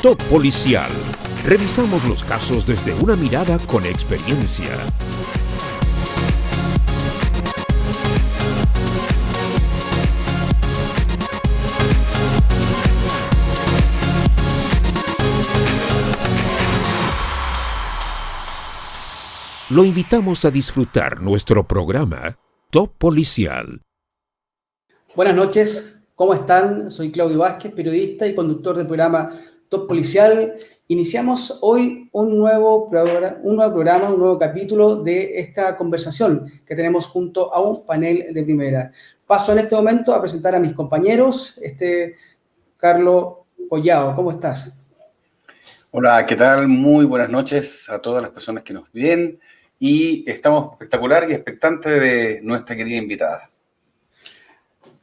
Top Policial. Revisamos los casos desde una mirada con experiencia. Lo invitamos a disfrutar nuestro programa Top Policial. Buenas noches, ¿cómo están? Soy Claudio Vázquez, periodista y conductor del programa Top Policial. Iniciamos hoy un nuevo programa, un nuevo capítulo de esta conversación que tenemos junto a un panel de primera. Paso en este momento a presentar a mis compañeros. Carlos Collao, ¿cómo estás? Hola, ¿qué tal? Muy buenas noches a todas las personas que nos ven y estamos espectacular y expectantes de nuestra querida invitada.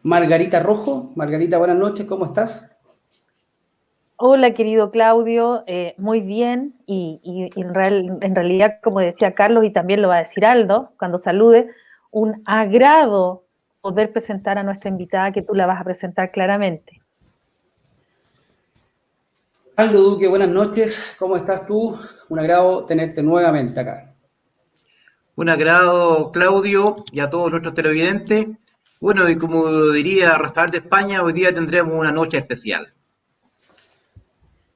Margarita Rojo. Margarita, buenas noches, ¿cómo estás? Hola, querido Claudio, muy bien y en realidad, como decía Carlos y también lo va a decir Aldo cuando salude, un agrado poder presentar a nuestra invitada que tú la vas a presentar claramente. Aldo Duque, buenas noches, ¿cómo estás tú? Un agrado tenerte nuevamente acá. Un agrado, Claudio, y a todos nuestros televidentes. Bueno, y como diría Rafael de España, hoy día tendremos una noche especial.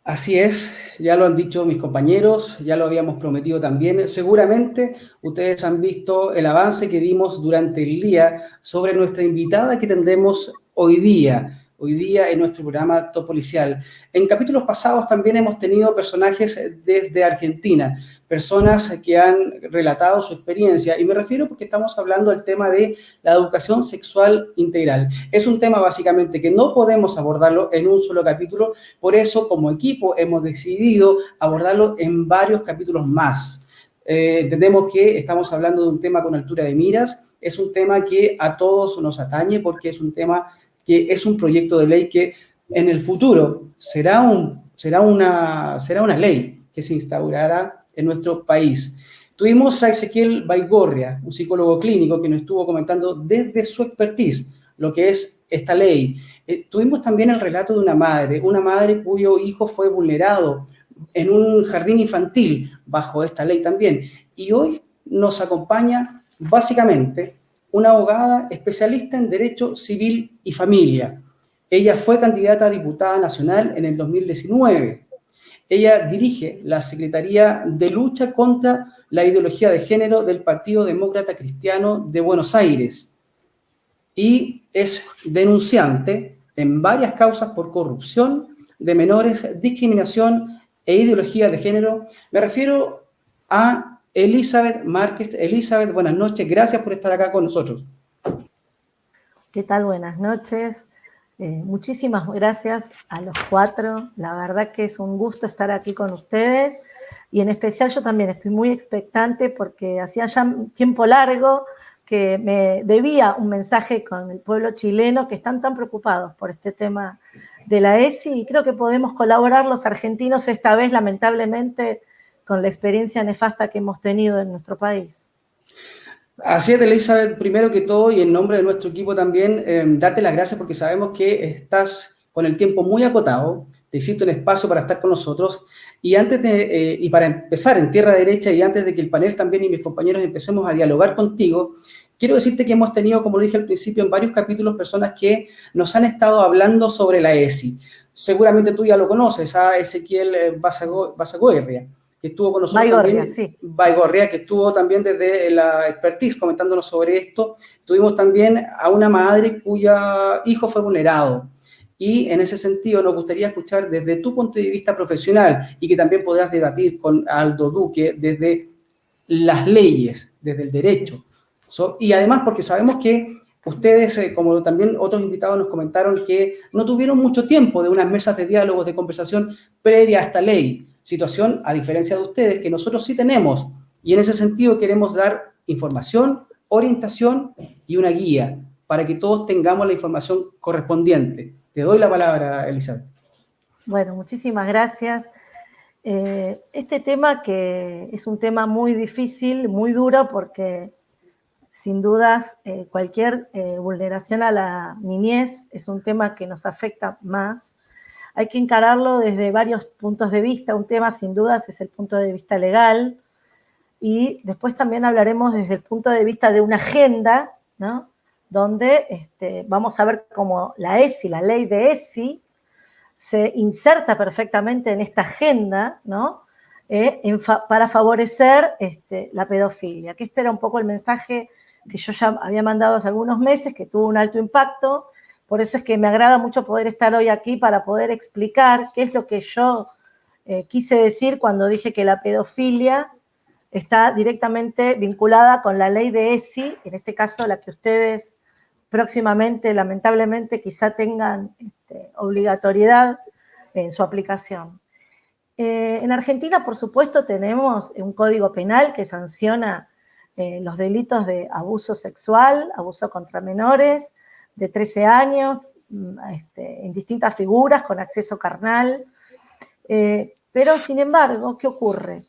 Así es, ya lo han dicho mis compañeros, ya lo habíamos prometido también. Seguramente ustedes han visto el avance que dimos durante el día sobre nuestra invitada que tendremos hoy día en nuestro programa Top Policial. En capítulos pasados también hemos tenido personajes desde Argentina, personas que han relatado su experiencia, y me refiero porque estamos hablando del tema de la educación sexual integral. Es un tema básicamente que no podemos abordarlo en un solo capítulo, por eso como equipo hemos decidido abordarlo en varios capítulos más. Entendemos que estamos hablando de un tema con altura de miras, es un tema que a todos nos atañe porque es un tema que es un proyecto de ley que en el futuro será una ley que se instaurará en nuestro país. Tuvimos a Ezequiel Baigorria, un psicólogo clínico que nos estuvo comentando desde su expertise lo que es esta ley. Tuvimos también el relato de una madre cuyo hijo fue vulnerado en un jardín infantil bajo esta ley también. Y hoy nos acompaña básicamente una abogada especialista en Derecho Civil y Familia. Ella fue candidata a diputada nacional en el 2019. Ella dirige la Secretaría de Lucha contra la Ideología de Género del Partido Demócrata Cristiano de Buenos Aires y es denunciante en varias causas por corrupción de menores, discriminación e ideología de género. Me refiero a Elizabeth Márquez. Elizabeth, buenas noches, gracias por estar acá con nosotros. ¿Qué tal? Buenas noches. Muchísimas gracias a los cuatro. La verdad que es un gusto estar aquí con ustedes y en especial yo también estoy muy expectante porque hacía ya un tiempo largo que me debía un mensaje con el pueblo chileno que están tan preocupados por este tema de la ESI y creo que podemos colaborar los argentinos esta vez, lamentablemente, con la experiencia nefasta que hemos tenido en nuestro país. Así es, Elizabeth, primero que todo y en nombre de nuestro equipo también, darte las gracias porque sabemos que estás con el tiempo muy acotado, te hiciste un espacio para estar con nosotros y y para empezar en tierra derecha y antes de que el panel también y mis compañeros empecemos a dialogar contigo, quiero decirte que hemos tenido, como lo dije al principio, en varios capítulos personas que nos han estado hablando sobre la ESI. Seguramente tú ya lo conoces, a Ezequiel Basagoirria, que estuvo con nosotros también, sí. Baigorria, que estuvo también desde la expertise comentándonos sobre esto. Tuvimos también a una madre cuya hijo fue vulnerado. Y en ese sentido nos gustaría escuchar desde tu punto de vista profesional y que también podrás debatir con Aldo Duque desde las leyes, desde el derecho. Y además porque sabemos que ustedes, como también otros invitados nos comentaron, que no tuvieron mucho tiempo de unas mesas de diálogos, de conversación previa a esta ley. Situación, a diferencia de ustedes, que nosotros sí tenemos. Y en ese sentido queremos dar información, orientación y una guía para que todos tengamos la información correspondiente. Te doy la palabra, Elizabeth. Bueno, muchísimas gracias. Este tema que es un tema muy difícil, muy duro, porque sin dudas cualquier vulneración a la niñez es un tema que nos afecta más. hay que encararlo desde varios puntos de vista. Un tema, sin dudas, es el punto de vista legal, y después también hablaremos desde el punto de vista de una agenda, ¿no? Donde vamos a ver cómo la ESI, la ley de ESI, se inserta perfectamente en esta agenda, ¿no? Para favorecer la pedofilia, que este era un poco el mensaje que yo ya había mandado hace algunos meses, que tuvo un alto impacto. Por eso es que me agrada mucho poder estar hoy aquí para poder explicar qué es lo que yo quise decir cuando dije que la pedofilia está directamente vinculada con la ley de ESI, en este caso la que ustedes próximamente, lamentablemente, quizá tengan obligatoriedad en su aplicación. En Argentina, por supuesto, tenemos un código penal que sanciona los delitos de abuso sexual, abuso contra menores de 13 años, en distintas figuras, con acceso carnal. Pero, sin embargo, ¿qué ocurre?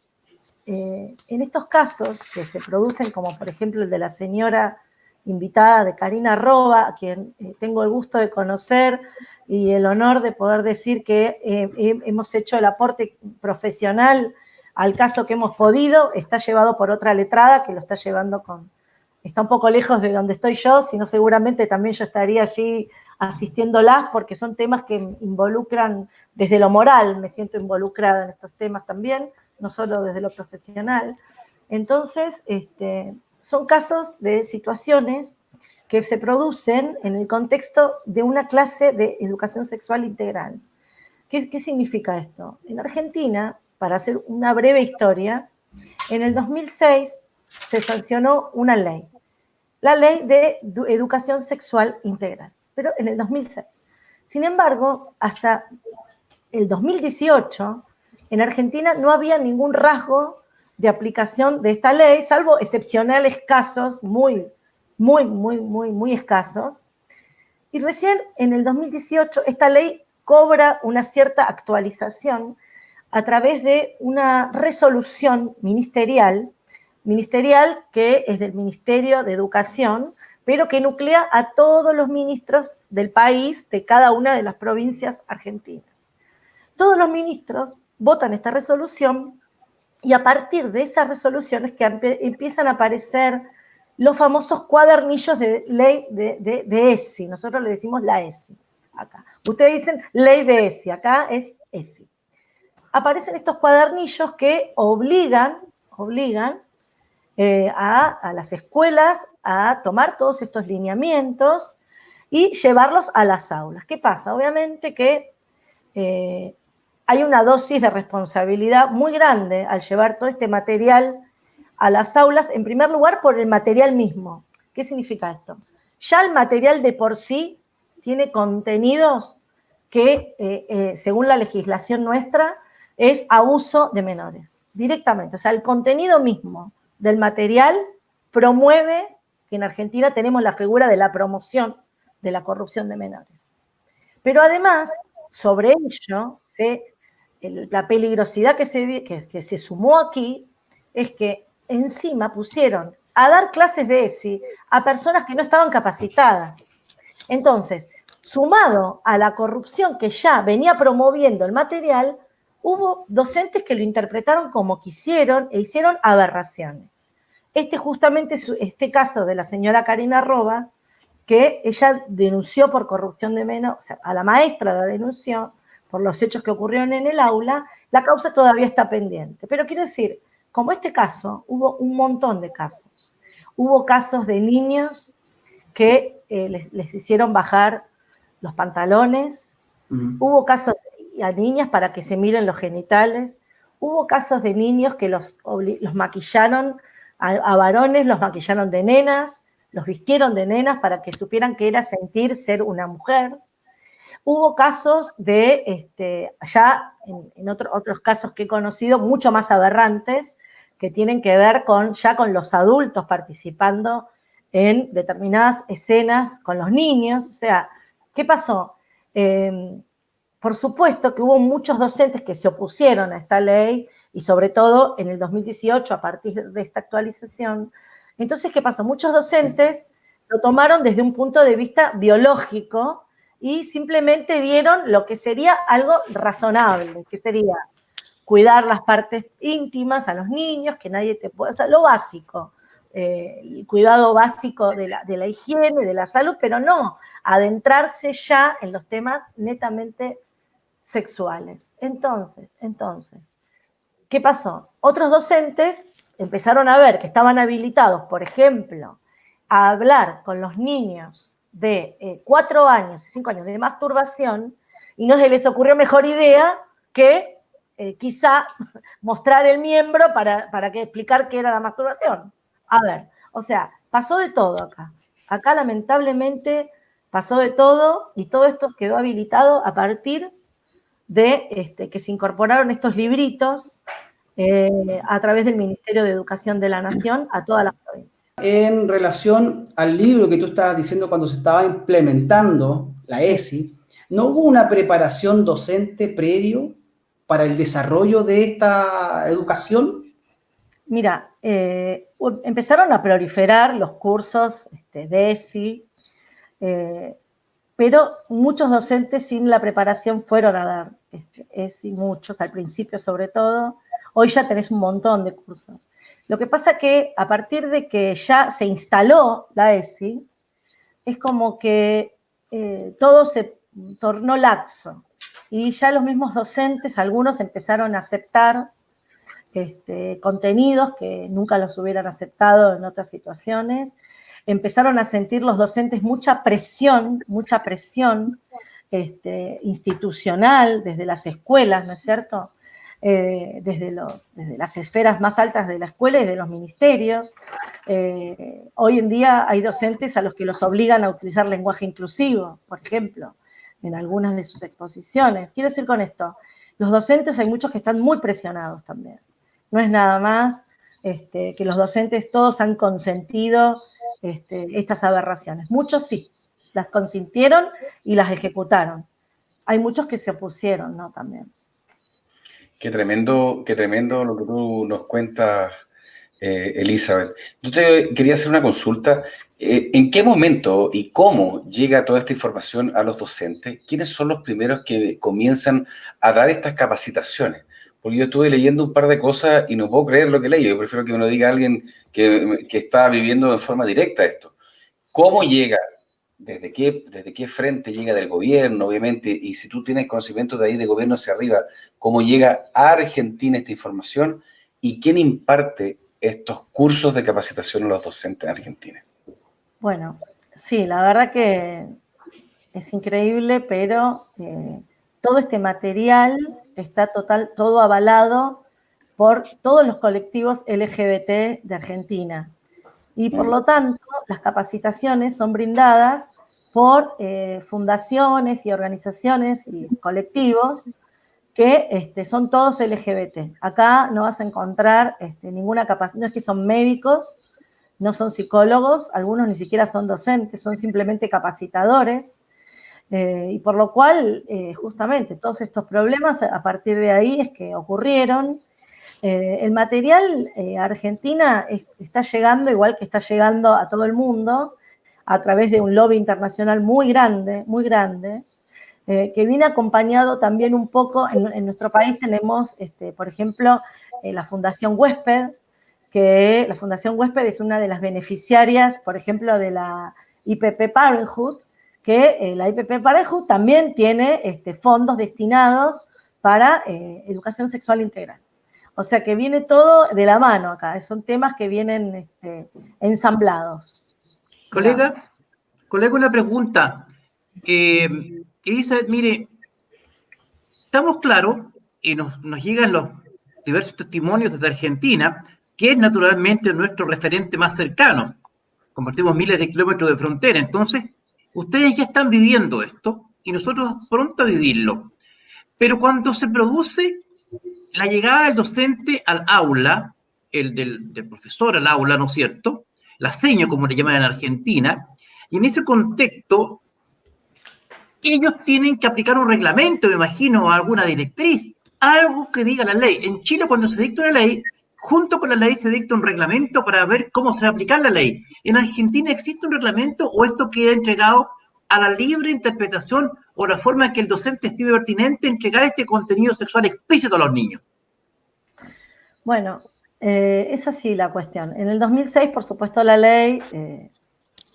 En estos casos que se producen, como por ejemplo el de la señora invitada de Karina Roba, a quien tengo el gusto de conocer y el honor de poder decir que hemos hecho el aporte profesional al caso que hemos podido, está llevado por otra letrada que lo está llevando está un poco lejos de donde estoy yo, sino seguramente también yo estaría allí asistiéndolas, porque son temas que involucran desde lo moral, me siento involucrada en estos temas también, no solo desde lo profesional. Entonces, son casos de situaciones que se producen en el contexto de una clase de educación sexual integral. ¿Qué significa esto? En Argentina, para hacer una breve historia, en el 2006 se sancionó una ley, la Ley de Educación Sexual Integral, pero en el 2006. Sin embargo, hasta el 2018, en Argentina no había ningún rasgo de aplicación de esta ley, salvo excepcionales casos muy escasos. Y recién en el 2018 esta ley cobra una cierta actualización a través de una resolución ministerial que es del Ministerio de Educación, pero que nuclea a todos los ministros del país, de cada una de las provincias argentinas. Todos los ministros votan esta resolución, y a partir de esas resoluciones que empiezan a aparecer los famosos cuadernillos de ley de ESI. Nosotros le decimos la ESI acá. Ustedes dicen ley de ESI, acá es ESI. Aparecen estos cuadernillos que obligan a las escuelas a tomar todos estos lineamientos y llevarlos a las aulas. ¿Qué pasa? Obviamente que hay una dosis de responsabilidad muy grande al llevar todo este material a las aulas, en primer lugar por el material mismo. ¿Qué significa esto? Ya el material de por sí tiene contenidos que, según la legislación nuestra, es abuso de menores, directamente. O sea, el contenido mismo del material promueve que en Argentina tenemos la figura de la promoción de la corrupción de menores. Pero además, sobre ello, la peligrosidad que se sumó aquí es que encima pusieron a dar clases de ESI a personas que no estaban capacitadas. Entonces, sumado a la corrupción que ya venía promoviendo el material, hubo docentes que lo interpretaron como quisieron e hicieron aberraciones. Justamente este caso de la señora Karina Roba, que ella denunció por corrupción de menores, o sea, a la maestra la denunció por los hechos que ocurrieron en el aula, la causa todavía está pendiente. Pero quiero decir, como este caso, hubo un montón de casos. Hubo casos de niños que les hicieron bajar los pantalones, hubo casos a niñas para que se miren los genitales, hubo casos de niños que los maquillaron, a varones los maquillaron de nenas, los vistieron de nenas para que supieran que era sentir ser una mujer. Hubo casos ya en otros casos que he conocido, mucho más aberrantes, que tienen que ver con los adultos participando en determinadas escenas con los niños. O sea, ¿qué pasó? Por supuesto que hubo muchos docentes que se opusieron a esta ley, y sobre todo en el 2018, a partir de esta actualización. Entonces, ¿qué pasó? Muchos docentes lo tomaron desde un punto de vista biológico y simplemente dieron lo que sería algo razonable, que sería cuidar las partes íntimas a los niños, que nadie te pueda, o sea, lo básico, el cuidado básico de la higiene, de la salud, pero no adentrarse ya en los temas netamente sexuales. Entonces, ¿qué pasó? Otros docentes empezaron a ver que estaban habilitados, por ejemplo, a hablar con los niños de 4 años y 5 años de masturbación, y no se les ocurrió mejor idea que quizá mostrar el miembro para que explicar qué era la masturbación. A ver, o sea, pasó de todo acá. Acá lamentablemente pasó de todo, y todo esto quedó habilitado a partir de que se incorporaron estos libritos a través del Ministerio de Educación de la Nación a todas las provincias. En relación al libro que tú estabas diciendo cuando se estaba implementando la ESI, ¿no hubo una preparación docente previo para el desarrollo de esta educación? Mira, empezaron a proliferar los cursos de ESI, pero muchos docentes sin la preparación fueron a dar ESI, muchos, al principio sobre todo. Hoy ya tenés un montón de cursos. Lo que pasa que a partir de que ya se instaló la ESI, es como que todo se tornó laxo. Y ya los mismos docentes, algunos empezaron a aceptar contenidos que nunca los hubieran aceptado en otras situaciones. Empezaron a sentir los docentes mucha presión institucional desde las escuelas, ¿no es cierto? Desde las esferas más altas de la escuela y de los ministerios. Hoy en día hay docentes a los que los obligan a utilizar lenguaje inclusivo, por ejemplo, en algunas de sus exposiciones. Quiero decir con esto, los docentes hay muchos que están muy presionados también. No es nada más que los docentes todos han consentido estas aberraciones. Muchos sí, las consintieron y las ejecutaron. Hay muchos que se opusieron, ¿no? También. Qué tremendo lo que tú nos cuentas, Elizabeth. Yo te quería hacer una consulta. ¿En qué momento y cómo llega toda esta información a los docentes? ¿Quiénes son los primeros que comienzan a dar estas capacitaciones? Porque yo estuve leyendo un par de cosas y no puedo creer lo que leí. Yo prefiero que me lo diga alguien que está viviendo de forma directa esto. ¿Cómo llega? ¿Desde qué frente llega del gobierno, obviamente? Y si tú tienes conocimiento de ahí, de gobierno hacia arriba, ¿cómo llega a Argentina esta información? ¿Y quién imparte estos cursos de capacitación a los docentes en Argentina? Bueno, sí, la verdad que es increíble, pero todo este material está todo avalado por todos los colectivos LGBT de Argentina. Y por lo tanto, las capacitaciones son brindadas por fundaciones y organizaciones y colectivos que son todos LGBT. Acá no vas a encontrar ninguna capacitación, no es que son médicos, no son psicólogos, algunos ni siquiera son docentes, son simplemente capacitadores. Y por lo cual, justamente, todos estos problemas a partir de ahí es que ocurrieron. El material a Argentina está llegando, igual que está llegando a todo el mundo, a través de un lobby internacional muy grande, que viene acompañado también un poco, en nuestro país tenemos, por ejemplo, la Fundación Huésped, que la Fundación Huésped es una de las beneficiarias, por ejemplo, de la IPP Parenthood, que la IPP Parenthood también tiene fondos destinados para educación sexual integral. O sea que viene todo de la mano acá, son temas que vienen ensamblados. Colega, una pregunta. Elizabeth, mire, estamos claros y nos llegan los diversos testimonios desde Argentina, que es naturalmente nuestro referente más cercano. Compartimos miles de kilómetros de frontera, entonces ustedes ya están viviendo esto y nosotros pronto a vivirlo. Pero cuando se produce la llegada del docente al aula, el del profesor al aula, ¿no es cierto? La seño, como le llaman en Argentina, y en ese contexto ellos tienen que aplicar un reglamento, me imagino, alguna directriz, algo que diga la ley. En Chile, cuando se dicta una ley, junto con la ley se dicta un reglamento para ver cómo se va a aplicar la ley. ¿En Argentina existe un reglamento o esto queda entregado a la libre interpretación o la forma en que el docente estime pertinente entregar este contenido sexual explícito a los niños? Bueno, es así la cuestión. En el 2006, por supuesto, la ley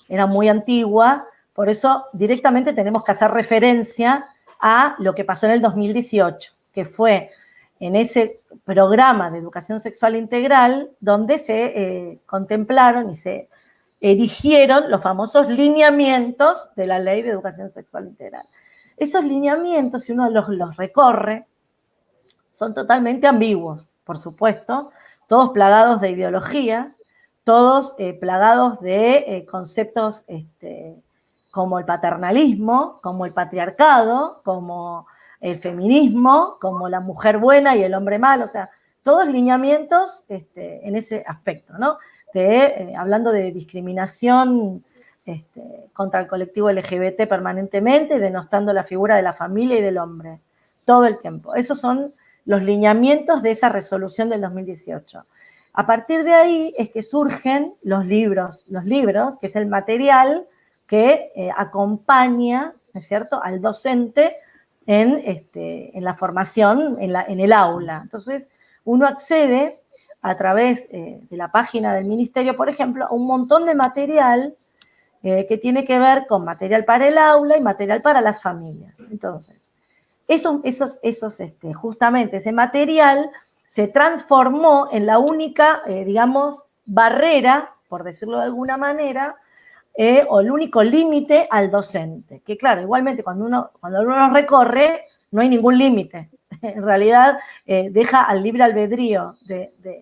era muy antigua, por eso directamente tenemos que hacer referencia a lo que pasó en el 2018, que fue en ese programa de educación sexual integral donde se contemplaron y se erigieron los famosos lineamientos de la Ley de Educación Sexual Integral. Esos lineamientos, si uno los recorre, son totalmente ambiguos, por supuesto, todos plagados de ideología, todos plagados de conceptos como el paternalismo, como el patriarcado, como el feminismo, como la mujer buena y el hombre malo, o sea, todos lineamientos en ese aspecto, ¿no? Hablando de discriminación contra el colectivo LGBT permanentemente, denostando la figura de la familia y del hombre, todo el tiempo. Esos son los lineamientos de esa resolución del 2018. A partir de ahí es que surgen los libros, que es el material que acompaña, ¿no es cierto?, al docente en la formación, en el aula. Entonces, uno accede a través de la página del ministerio, por ejemplo, a un montón de material que tiene que ver con material para el aula y material para las familias. Entonces, justamente ese material se transformó en la única, digamos, barrera, por decirlo de alguna manera, o el único límite al docente. Que claro, igualmente cuando uno lo recorre, no hay ningún límite. En realidad, deja al libre albedrío de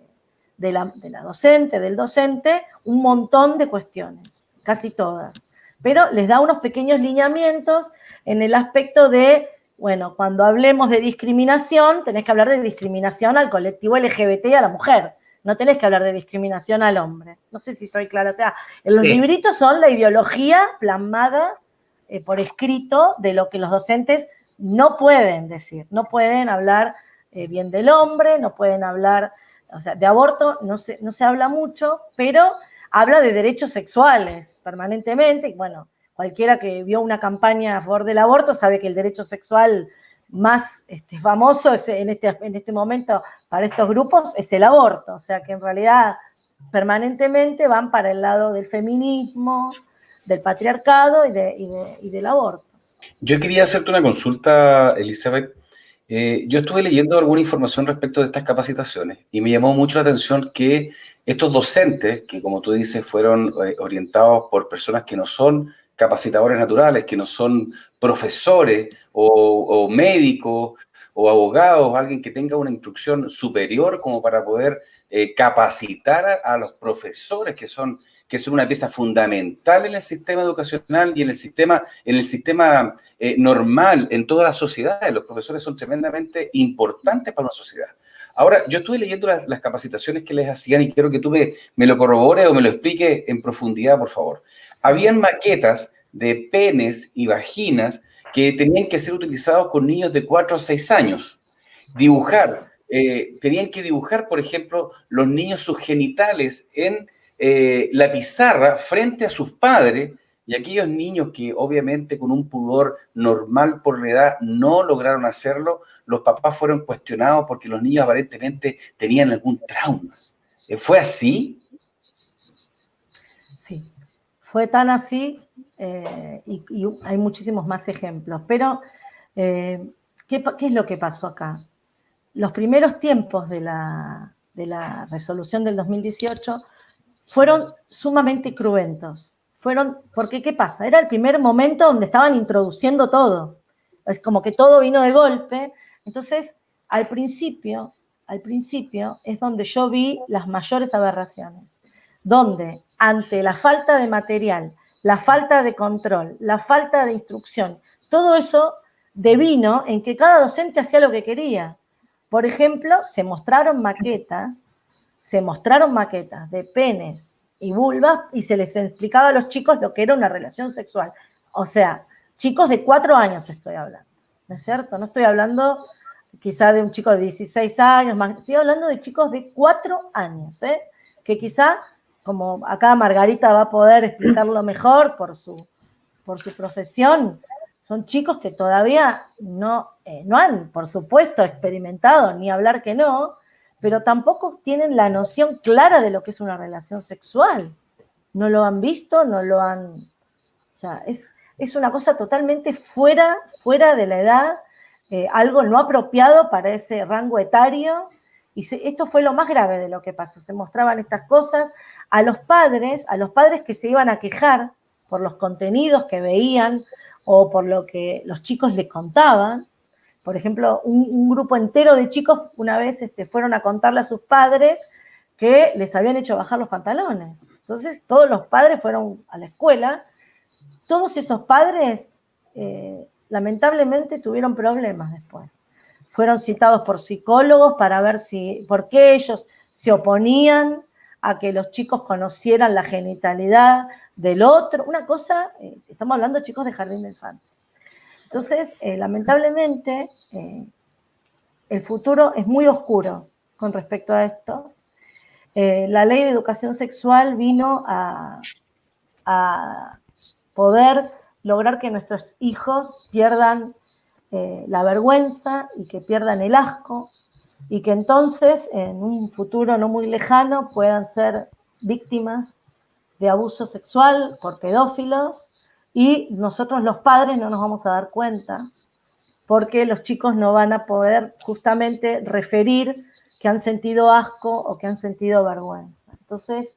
la docente, del docente, un montón de cuestiones, casi todas. Pero les da unos pequeños lineamientos en el aspecto de, bueno, cuando hablemos de discriminación, tenés que hablar de discriminación al colectivo LGBT y a la mujer. No tenés que hablar de discriminación al hombre. No sé si soy clara. O sea, los libritos son la ideología plasmada por escrito de lo que los docentes no pueden decir. No pueden hablar bien del hombre, no pueden hablar, o sea, de aborto no se habla mucho, pero habla de derechos sexuales permanentemente. Y bueno, cualquiera que vio una campaña a favor del aborto sabe que el derecho sexual más famoso en este momento para estos grupos es el aborto. O sea que en realidad permanentemente van para el lado del feminismo, del patriarcado y del aborto. Yo quería hacerte una consulta, Elizabeth. Yo estuve leyendo alguna información respecto de estas capacitaciones y me llamó mucho la atención que estos docentes, que como tú dices fueron orientados por personas que no son capacitadores naturales, que no son profesores o médicos o abogados, alguien que tenga una instrucción superior como para poder capacitar a los profesores que son una pieza fundamental en el sistema educacional y en el sistema normal, en todas las sociedades. Los profesores son tremendamente importantes para una sociedad. Ahora, yo estuve leyendo las capacitaciones que les hacían y quiero que tú me lo corrobores o me lo expliques en profundidad, por favor. Habían maquetas de penes y vaginas que tenían que ser utilizados con niños de 4 a 6 años. Tenían que dibujar, por ejemplo, los niños sus genitales en la pizarra frente a sus padres, y aquellos niños que obviamente con un pudor normal por la edad no lograron hacerlo, los papás fueron cuestionados porque los niños aparentemente tenían algún trauma. ¿Fue así? Sí, fue tan así y hay muchísimos más ejemplos. Pero, ¿qué es lo que pasó acá? Los primeros tiempos de la resolución del 2018 fueron sumamente cruentos. Porque, ¿qué pasa? Era el primer momento donde estaban introduciendo todo. Es como que todo vino de golpe. Entonces, al principio es donde yo vi las mayores aberraciones. Donde, ante la falta de material, la falta de control, la falta de instrucción, todo eso devino en que cada docente hacía lo que quería. Por ejemplo, se mostraron maquetas de penes y vulvas y se les explicaba a los chicos lo que era una relación sexual. O sea, chicos de 4 años estoy hablando, ¿no es cierto? No estoy hablando quizá de un chico de 16 años, más, estoy hablando de chicos de 4 años, que quizá, como acá Margarita va a poder explicarlo mejor por su por su profesión, son chicos que todavía no han, por supuesto, experimentado, ni hablar que no, pero tampoco tienen la noción clara de lo que es una relación sexual. No lo han visto, no lo han... O sea, es una cosa totalmente fuera de la edad, algo no apropiado para ese rango etario, y esto fue lo más grave de lo que pasó. Se mostraban estas cosas a los padres que se iban a quejar por los contenidos que veían o por lo que los chicos les contaban. Por ejemplo, un grupo entero de chicos una vez fueron a contarle a sus padres que les habían hecho bajar los pantalones. Entonces, todos los padres fueron a la escuela. Todos esos padres, lamentablemente, tuvieron problemas después. Fueron citados por psicólogos para ver por qué ellos se oponían a que los chicos conocieran la genitalidad del otro. Una cosa, estamos hablando de chicos de jardín de infantes. Entonces, lamentablemente, el futuro es muy oscuro con respecto a esto. La ley de educación sexual vino a poder lograr que nuestros hijos pierdan la vergüenza y que pierdan el asco, y que entonces en un futuro no muy lejano puedan ser víctimas de abuso sexual por pedófilos, y nosotros los padres no nos vamos a dar cuenta porque los chicos no van a poder justamente referir que han sentido asco o que han sentido vergüenza. Entonces,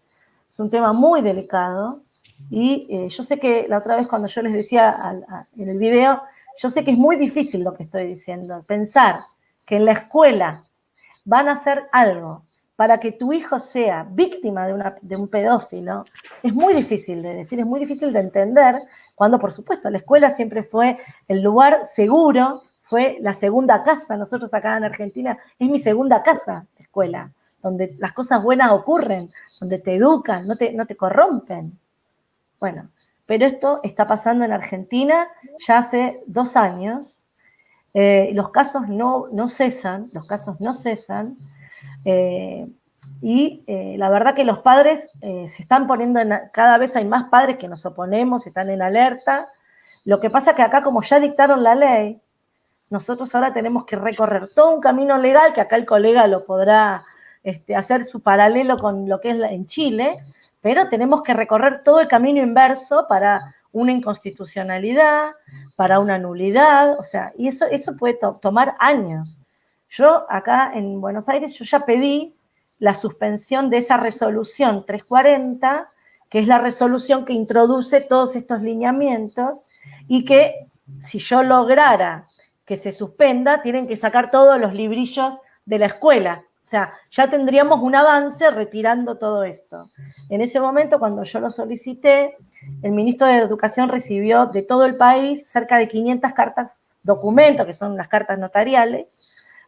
es un tema muy delicado, y yo sé que la otra vez cuando yo les decía en el video, yo sé que es muy difícil lo que estoy diciendo, pensar que en la escuela van a hacer algo para que tu hijo sea víctima de un pedófilo, es muy difícil de decir, es muy difícil de entender, cuando por supuesto la escuela siempre fue el lugar seguro, fue la segunda casa. Nosotros acá en Argentina es mi segunda casa, la escuela, donde las cosas buenas ocurren, donde te educan, no te corrompen. Bueno, pero esto está pasando en Argentina ya hace 2 años. Los casos no cesan, y la verdad que los padres se están poniendo, cada vez hay más padres que nos oponemos, están en alerta. Lo que pasa que acá, como ya dictaron la ley, nosotros ahora tenemos que recorrer todo un camino legal, que acá el colega lo podrá hacer su paralelo con lo que es en Chile, pero tenemos que recorrer todo el camino inverso para una inconstitucionalidad, para una nulidad, o sea, y eso puede tomar años. Yo acá en Buenos Aires, yo ya pedí la suspensión de esa resolución 340, que es la resolución que introduce todos estos lineamientos, y que si yo lograra que se suspenda, tienen que sacar todos los librillos de la escuela. O sea, ya tendríamos un avance retirando todo esto. En ese momento, cuando yo lo solicité, el ministro de Educación recibió de todo el país cerca de 500 cartas, documentos, que son las cartas notariales,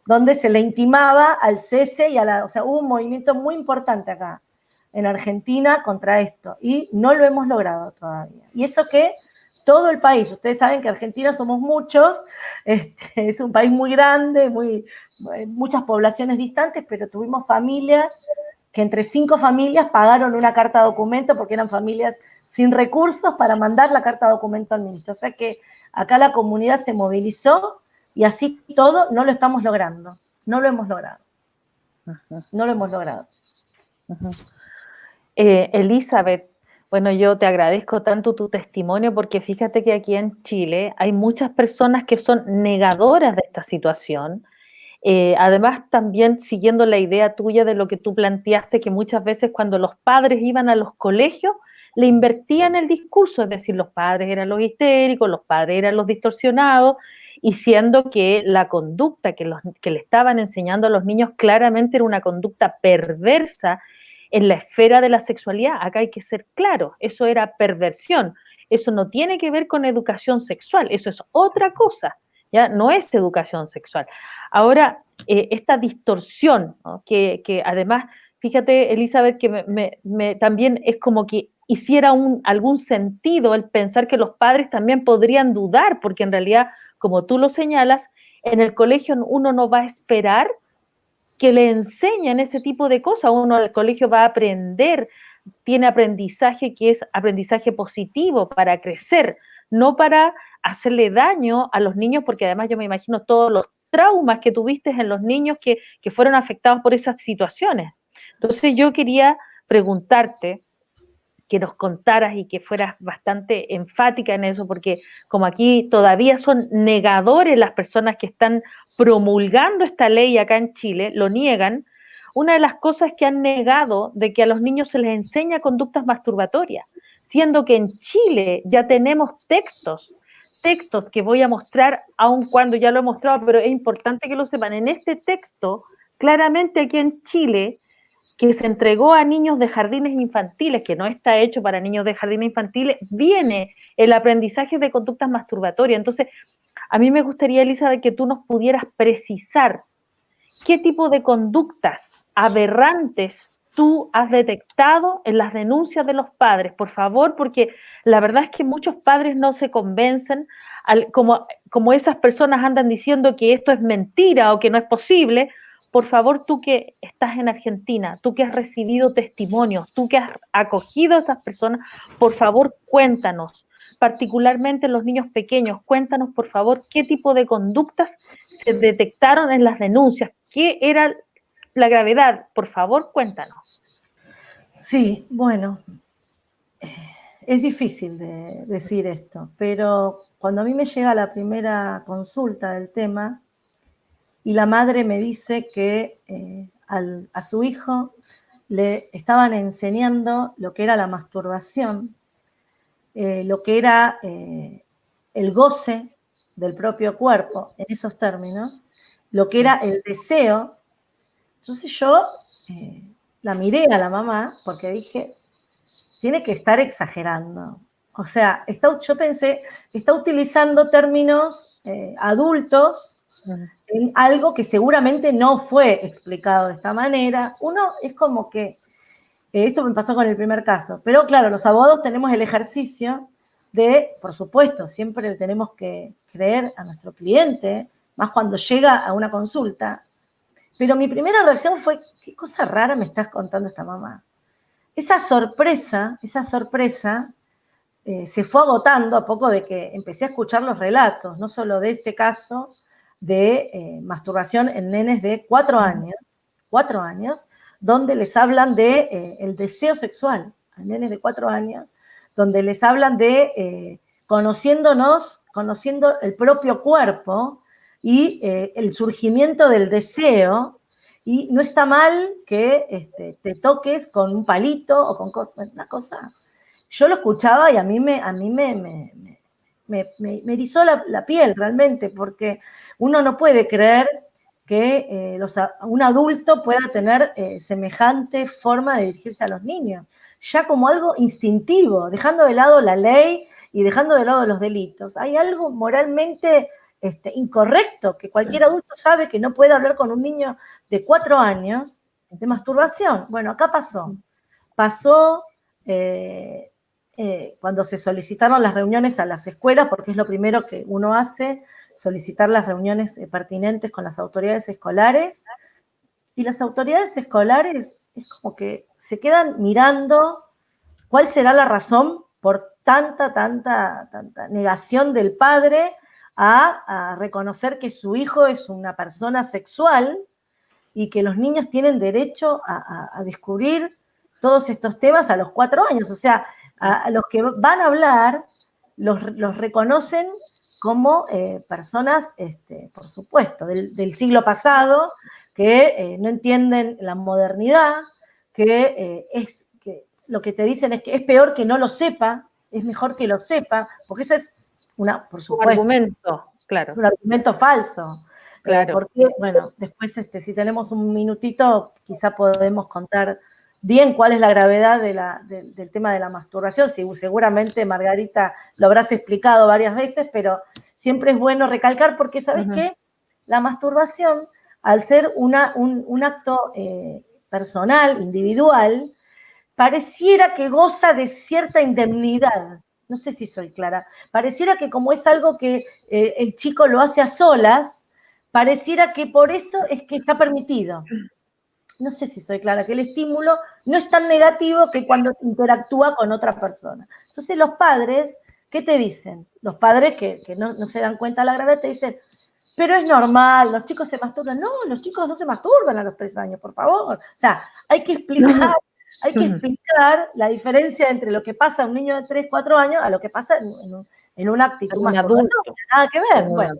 donde se le intimaba al cese o sea, hubo un movimiento muy importante acá en Argentina contra esto, y no lo hemos logrado todavía. Y eso que todo el país, ustedes saben que Argentina somos muchos, es un país muy grande, muchas poblaciones distantes, pero tuvimos familias que entre 5 familias pagaron una carta documento porque eran familias sin recursos para mandar la carta documento al ministro. O sea que acá la comunidad se movilizó, y así todo no lo estamos logrando. No lo hemos logrado. No lo hemos logrado. Elizabeth, bueno, yo te agradezco tanto tu testimonio, porque fíjate que aquí en Chile hay muchas personas que son negadoras de esta situación. Además, también siguiendo la idea tuya de lo que tú planteaste, que muchas veces cuando los padres iban a los colegios, le invertían el discurso, es decir, los padres eran los histéricos, los padres eran los distorsionados, y siendo que la conducta que le estaban enseñando a los niños claramente era una conducta perversa en la esfera de la sexualidad. Acá hay que ser claro, eso era perversión, eso no tiene que ver con educación sexual, eso es otra cosa, ¿ya? No es educación sexual. Ahora, esta distorsión, ¿no? que además, fíjate, Elizabeth, que también es como que hiciera algún sentido el pensar que los padres también podrían dudar, porque en realidad, como tú lo señalas, en el colegio uno no va a esperar que le enseñen ese tipo de cosas. Uno al colegio va a aprender, tiene aprendizaje que es aprendizaje positivo para crecer, no para hacerle daño a los niños, porque además yo me imagino todos los traumas que tuviste en los niños que fueron afectados por esas situaciones. Entonces yo quería preguntarte, que nos contaras y que fueras bastante enfática en eso, porque como aquí todavía son negadores las personas que están promulgando esta ley acá en Chile, lo niegan, una de las cosas que han negado de que a los niños se les enseña conductas masturbatorias, siendo que en Chile ya tenemos textos que voy a mostrar, aun cuando ya lo he mostrado, pero es importante que lo sepan. En este texto, claramente aquí en Chile, que se entregó a niños de jardines infantiles, que no está hecho para niños de jardines infantiles, viene el aprendizaje de conductas masturbatorias. Entonces, a mí me gustaría, Elizabeth, que tú nos pudieras precisar qué tipo de conductas aberrantes tú has detectado en las denuncias de los padres, por favor, porque la verdad es que muchos padres no se convencen, como esas personas andan diciendo que esto es mentira o que no es posible. Por favor, tú que estás en Argentina, tú que has recibido testimonios, tú que has acogido a esas personas, por favor, cuéntanos, particularmente los niños pequeños, cuéntanos, por favor, qué tipo de conductas se detectaron en las denuncias, qué era la gravedad, por favor, cuéntanos. Sí, bueno, es difícil de decir esto, pero cuando a mí me llega la primera consulta del tema y la madre me dice que a su hijo le estaban enseñando lo que era la masturbación, lo que era el goce del propio cuerpo, en esos términos, lo que era el deseo. Entonces yo la miré a la mamá porque dije, tiene que estar exagerando. O sea, yo pensé, está utilizando términos adultos en algo que seguramente no fue explicado de esta manera. Uno es como que, esto me pasó con el primer caso, pero claro, los abogados tenemos el ejercicio de, por supuesto, siempre tenemos que creer a nuestro cliente, más cuando llega a una consulta. Pero mi primera reacción fue, qué cosa rara me estás contando esta mamá. Esa sorpresa se fue agotando a poco de que empecé a escuchar los relatos, no solo de este caso de masturbación en nenes de 4 años, donde les hablan de el deseo sexual, a nenes de 4 años, donde les hablan de conociendo el propio cuerpo y el surgimiento del deseo, y no está mal que te toques con un palito o con una cosa. Yo lo escuchaba y a mí me erizó la piel realmente, porque uno no puede creer que un adulto pueda tener semejante forma de dirigirse a los niños, ya como algo instintivo, dejando de lado la ley y dejando de lado los delitos. Hay algo moralmente incorrecto, que cualquier adulto sabe que no puede hablar con un niño de 4 años de masturbación. Bueno, acá pasó cuando se solicitaron las reuniones a las escuelas, porque es lo primero que uno hace, solicitar las reuniones pertinentes con las autoridades escolares, y las autoridades escolares es como que se quedan mirando cuál será la razón por tanta negación del padre a reconocer que su hijo es una persona sexual y que los niños tienen derecho a descubrir todos estos temas a los 4 años. O sea, a los que van a hablar los reconocen como personas, por supuesto, del siglo pasado, que no entienden la modernidad, que lo que te dicen es que es peor que no lo sepa, es mejor que lo sepa, porque ese es por supuesto, un argumento, claro. Un argumento falso. Claro. Porque, bueno, después si tenemos un minutito, quizá podemos contar bien cuál es la gravedad del tema de la masturbación. Seguramente, Margarita, lo habrás explicado varias veces, pero siempre es bueno recalcar porque, ¿sabes qué? La masturbación, al ser un acto personal, individual, pareciera que goza de cierta indemnidad. No sé si soy clara. Pareciera que como es algo que el chico lo hace a solas, pareciera que por eso es que está permitido. No sé si soy clara, que el estímulo no es tan negativo que cuando interactúa con otra persona. Entonces los padres ¿qué te dicen? Los padres que no se dan cuenta de la gravedad te dicen, pero es normal, los chicos se masturban. No, los chicos no se masturban a los 3 años, por favor. O sea, hay que explicar la diferencia entre lo que pasa a un niño de 3, 4 años a lo que pasa en una actitud más adulta. No tiene nada que ver. Bueno,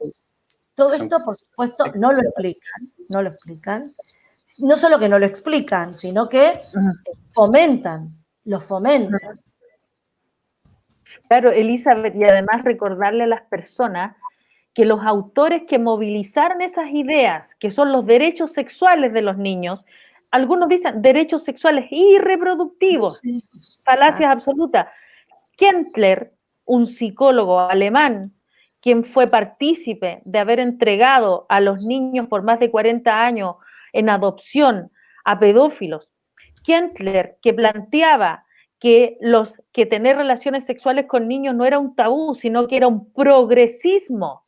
todo esto, por supuesto, no lo explican. No solo que no lo explican, sino que lo fomentan. Claro, Elizabeth, y además recordarle a las personas que los autores que movilizaron esas ideas, que son los derechos sexuales de los niños, algunos dicen derechos sexuales y reproductivos, falacias absolutas. Kendler, un psicólogo alemán, quien fue partícipe de haber entregado a los niños por más de 40 años en adopción a pedófilos. Kendler, que planteaba que tener relaciones sexuales con niños no era un tabú, sino que era un progresismo,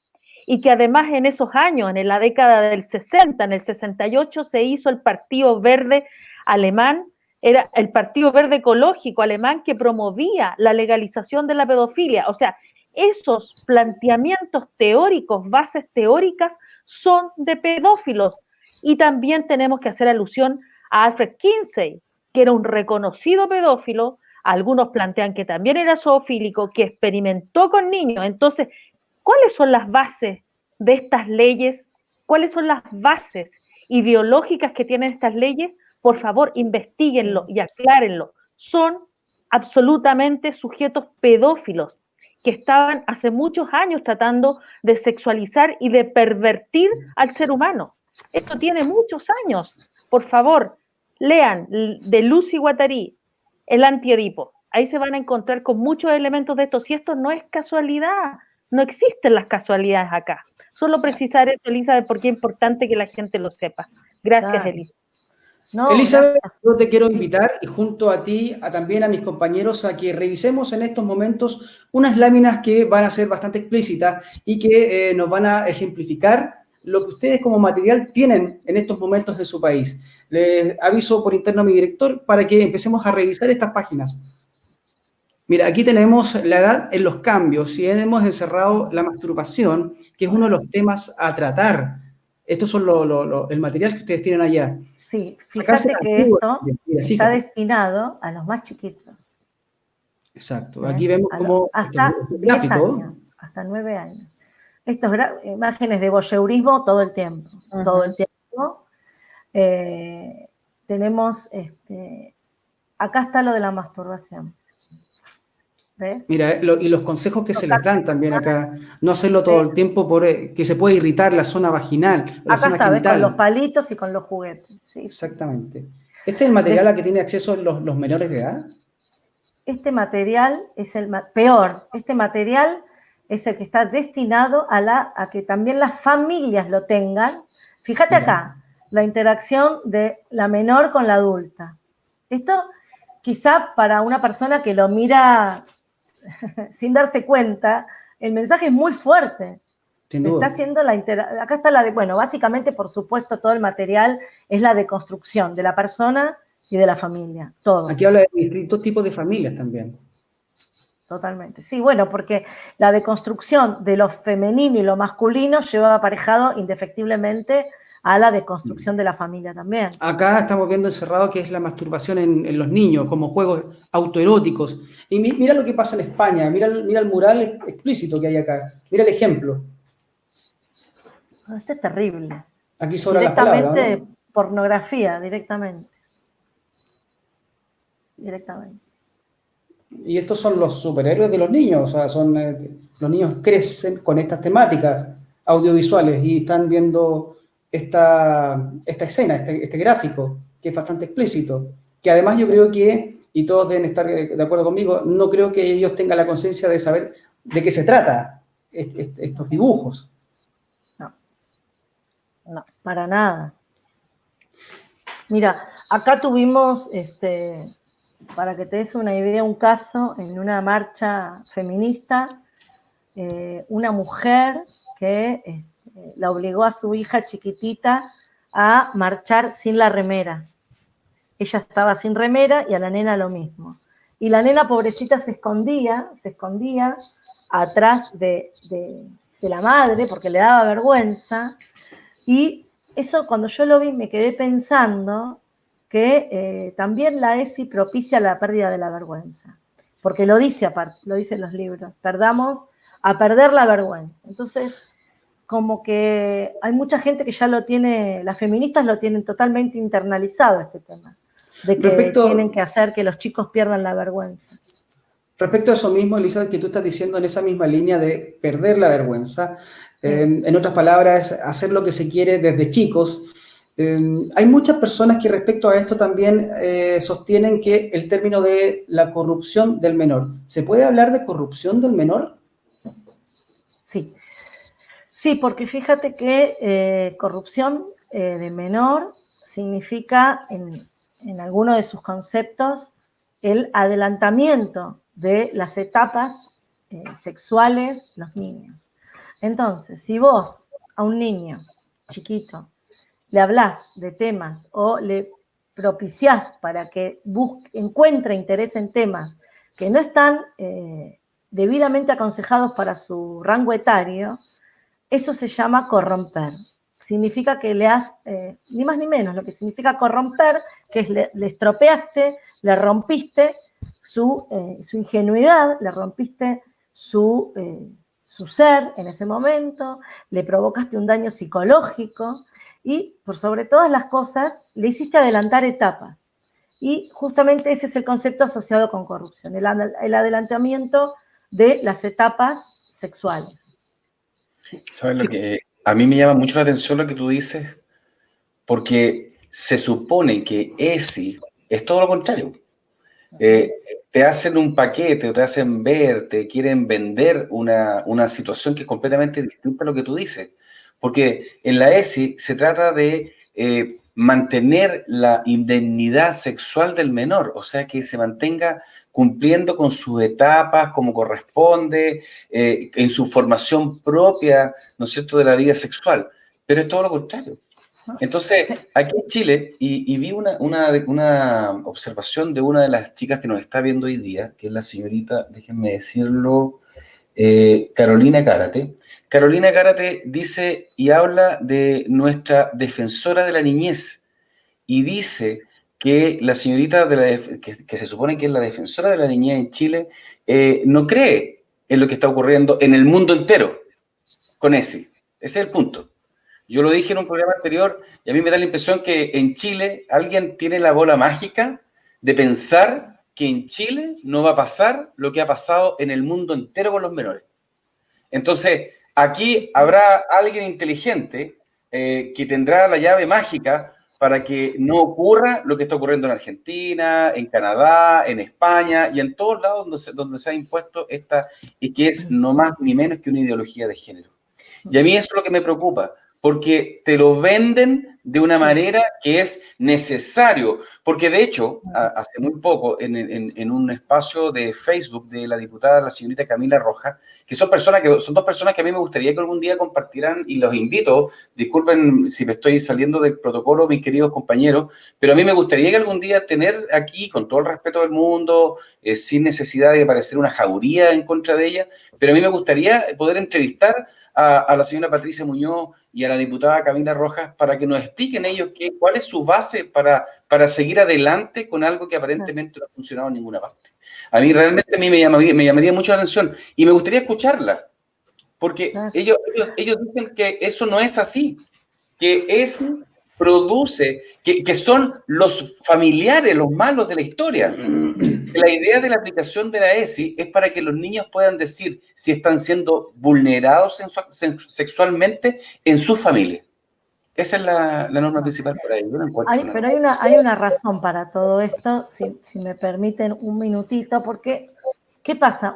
y que además en esos años, en la década del 60, en el 68, se hizo el Partido Verde alemán, era el Partido Verde Ecológico alemán, que promovía la legalización de la pedofilia. O sea, esos planteamientos teóricos, bases teóricas, son de pedófilos. Y también tenemos que hacer alusión a Alfred Kinsey, que era un reconocido pedófilo. Algunos plantean que también era zoofílico, que experimentó con niños. Entonces, ¿cuáles son las bases de estas leyes? ¿Cuáles son las bases ideológicas que tienen estas leyes? Por favor, investíguenlo y aclárenlo. Son absolutamente sujetos pedófilos que estaban hace muchos años tratando de sexualizar y de pervertir al ser humano. Esto tiene muchos años. Por favor, lean de Lucy Guattari, El Antiedipo. Ahí se van a encontrar con muchos elementos de esto. Si esto no es casualidad, no existen las casualidades acá. Solo precisar esto, Elizabeth, porque es importante que la gente lo sepa. Gracias, Elizabeth. No, Elizabeth, yo te quiero invitar, y junto a ti, también a mis compañeros, a que revisemos en estos momentos unas láminas que van a ser bastante explícitas y que nos van a ejemplificar lo que ustedes como material tienen en estos momentos en su país. Les aviso por interno a mi director para que empecemos a revisar estas páginas. Mira, aquí tenemos la edad en los cambios y hemos encerrado la masturbación, que es uno de los temas a tratar. Estos son el material que ustedes tienen allá. Sí, fíjate que esto está destinado a los más chiquitos. Exacto, aquí vemos como... Hasta 10 años, hasta 9 años. Estas imágenes de voyeurismo todo el tiempo, todo el tiempo. Tenemos, acá está lo de la masturbación. ¿Ves? Mira, y los consejos que se les dan también acá, no hacerlo todo el tiempo que se puede irritar la zona vaginal, la zona genital. ¿Ves? Con los palitos y con los juguetes. Sí, exactamente. ¿Este es el material a que tiene acceso los menores de edad? Este material es el peor. Este material es el que está destinado a que también las familias lo tengan. Fíjate acá, la interacción de la menor con la adulta. Esto quizá para una persona que lo mira sin darse cuenta, el mensaje es muy fuerte. Sin duda. Está haciendo acá está básicamente, por supuesto, todo el material es la deconstrucción de la persona y de la familia, todo. Aquí habla de distintos tipos de familias también. Totalmente. Sí, bueno, porque la deconstrucción de lo femenino y lo masculino lleva aparejado indefectiblemente a la deconstrucción de la familia también. Acá estamos viendo encerrado que es la masturbación en los niños, como juegos autoeróticos. Y mira lo que pasa en España, mira el mural explícito que hay acá. Mira el ejemplo. Este es terrible. Aquí sobran las palabras, ¿no? Directamente pornografía, directamente. Y estos son los superhéroes de los niños, o sea, los niños crecen con estas temáticas audiovisuales y están viendo esta escena, este gráfico, que es bastante explícito, que además yo creo que, y todos deben estar de acuerdo conmigo, no creo que ellos tengan la conciencia de saber de qué se trata estos dibujos. No, para nada. Mira, acá tuvimos, para que te des una idea, un caso en una marcha feminista, una mujer que la obligó a su hija chiquitita a marchar sin la remera. Ella estaba sin remera y a la nena lo mismo. y la nena pobrecita se escondía atrás de la madre porque le daba vergüenza, y eso cuando yo lo vi me quedé pensando que también la ESI propicia la pérdida de la vergüenza, porque lo dice aparte, lo dicen los libros, perdamos a perder la vergüenza. Entonces, como que hay mucha gente que ya lo tiene, las feministas lo tienen totalmente internalizado este tema, de que tienen que hacer que los chicos pierdan la vergüenza. Respecto a eso mismo, Elizabeth, que tú estás diciendo en esa misma línea de perder la vergüenza, sí. En otras palabras, hacer lo que se quiere desde chicos. Hay muchas personas que respecto a esto también sostienen que el término de la corrupción del menor. ¿Se puede hablar de corrupción del menor? Sí. Sí, porque fíjate que corrupción de menor significa, en alguno de sus conceptos, el adelantamiento de las etapas sexuales de los niños. Entonces, si vos a un niño chiquito le hablás de temas o le propiciás para que encuentre interés en temas que no están debidamente aconsejados para su rango etario, eso se llama corromper. Significa que le has, ni más ni menos, lo que significa corromper, que es le estropeaste, le rompiste su ingenuidad, le rompiste su ser en ese momento, le provocaste un daño psicológico y, por sobre todas las cosas, le hiciste adelantar etapas. Y justamente ese es el concepto asociado con corrupción, el adelantamiento de las etapas sexuales. ¿Sabes lo que a mí me llama mucho la atención lo que tú dices? Porque se supone que ESI es todo lo contrario. Te hacen un paquete o te hacen ver, te quieren vender una situación que es completamente distinta a lo que tú dices. Porque en la ESI se trata de mantener la indemnidad sexual del menor, o sea, que se mantenga cumpliendo con sus etapas como corresponde, en su formación propia, ¿no es cierto?, de la vida sexual. Pero es todo lo contrario. Entonces, aquí en Chile, y vi una observación de una de las chicas que nos está viendo hoy día, que es la señorita, déjenme decirlo, Carolina Cárate. Carolina Cárate dice y habla de nuestra defensora de la niñez, y dice que la señorita que se supone que es la defensora de la niñez en Chile, no cree en lo que está ocurriendo en el mundo entero con ese. Ese es el punto. Yo lo dije en un programa anterior y a mí me da la impresión que en Chile alguien tiene la bola mágica de pensar que en Chile no va a pasar lo que ha pasado en el mundo entero con los menores. Entonces, aquí habrá alguien inteligente que tendrá la llave mágica para que no ocurra lo que está ocurriendo en Argentina, en Canadá, en España y en todos lados donde se ha impuesto esta, y que es no más ni menos que una ideología de género. Y a mí eso es lo que me preocupa, porque te lo venden de una manera que es necesario. Porque de hecho, hace muy poco, en un espacio de Facebook de la diputada, la señorita Camila Rojas, que son dos personas que a mí me gustaría que algún día compartieran, y los invito, disculpen si me estoy saliendo del protocolo, mis queridos compañeros, pero a mí me gustaría que algún día tener aquí, con todo el respeto del mundo, sin necesidad de parecer una jauría en contra de ella, pero a mí me gustaría poder entrevistar a la señora Patricia Muñoz y a la diputada Camila Rojas para que nos expliquen ellos cuál es su base para seguir adelante con algo que aparentemente no ha funcionado en ninguna parte. A mí realmente me llamaría mucho la atención y me gustaría escucharla, porque ellos dicen que eso no es así, que eso produce, que son los familiares los malos de la historia. La idea de la aplicación de la ESI es para que los niños puedan decir si están siendo vulnerados sexualmente en su familia. Esa es la norma principal para ello. Pero hay una razón para todo esto, si me permiten un minutito, porque ¿qué pasa?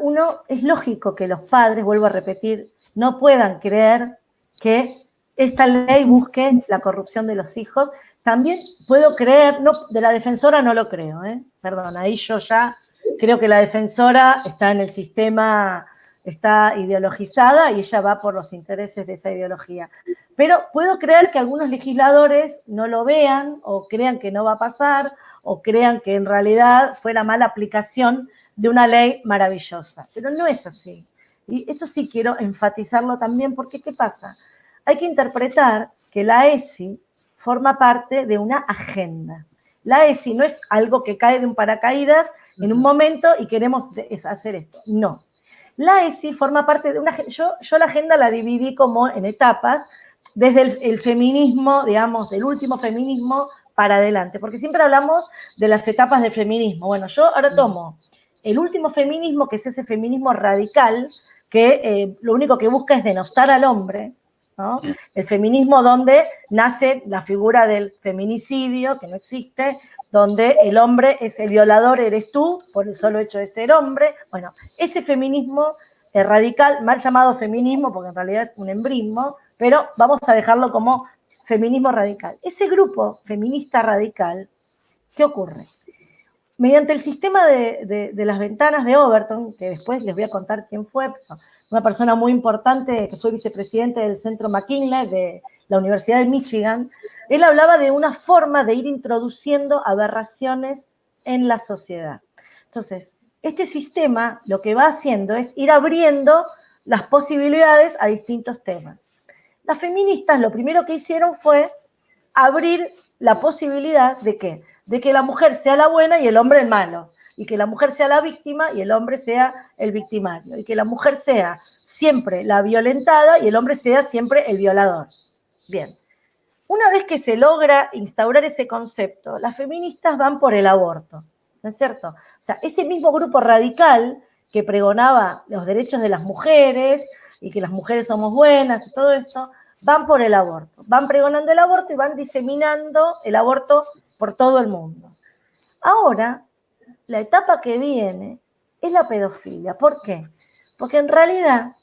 Es lógico que los padres, vuelvo a repetir, no puedan creer que esta ley busque la corrupción de los hijos. También puedo creer, de la defensora no lo creo, perdón, ahí yo ya creo que la defensora está en el sistema, está ideologizada y ella va por los intereses de esa ideología. Pero puedo creer que algunos legisladores no lo vean o crean que no va a pasar o crean que en realidad fue la mala aplicación de una ley maravillosa. Pero no es así. Y esto sí quiero enfatizarlo también, porque ¿qué pasa? Hay que interpretar que la ESI forma parte de una agenda. La ESI no es algo que cae de un paracaídas en un momento y queremos hacer esto. No. La ESI forma parte de una agenda. Yo la agenda la dividí como en etapas, desde el feminismo, digamos, del último feminismo para adelante, porque siempre hablamos de las etapas del feminismo. Bueno, yo ahora tomo el último feminismo, que es ese feminismo radical, que lo único que busca es denostar al hombre, ¿no? El feminismo donde nace la figura del feminicidio, que no existe, donde el hombre es el violador, eres tú, por el solo hecho de ser hombre. Bueno, ese feminismo radical, mal llamado feminismo, porque en realidad es un embrismo, pero vamos a dejarlo como feminismo radical. Ese grupo feminista radical, ¿qué ocurre? Mediante el sistema de las ventanas de Overton, que después les voy a contar quién fue, una persona muy importante que fue vicepresidente del Centro McKinley de la Universidad de Michigan, él hablaba de una forma de ir introduciendo aberraciones en la sociedad. Entonces, este sistema lo que va haciendo es ir abriendo las posibilidades a distintos temas. Las feministas lo primero que hicieron fue abrir la posibilidad de ¿qué? De que la mujer sea la buena y el hombre el malo, y que la mujer sea la víctima y el hombre sea el victimario, y que la mujer sea siempre la violentada y el hombre sea siempre el violador. Bien, una vez que se logra instaurar ese concepto, las feministas van por el aborto, ¿no es cierto? O sea, ese mismo grupo radical que pregonaba los derechos de las mujeres y que las mujeres somos buenas y todo esto, van por el aborto, van pregonando el aborto y van diseminando el aborto por todo el mundo. Ahora, la etapa que viene es la pedofilia. ¿Por qué? Porque en realidad,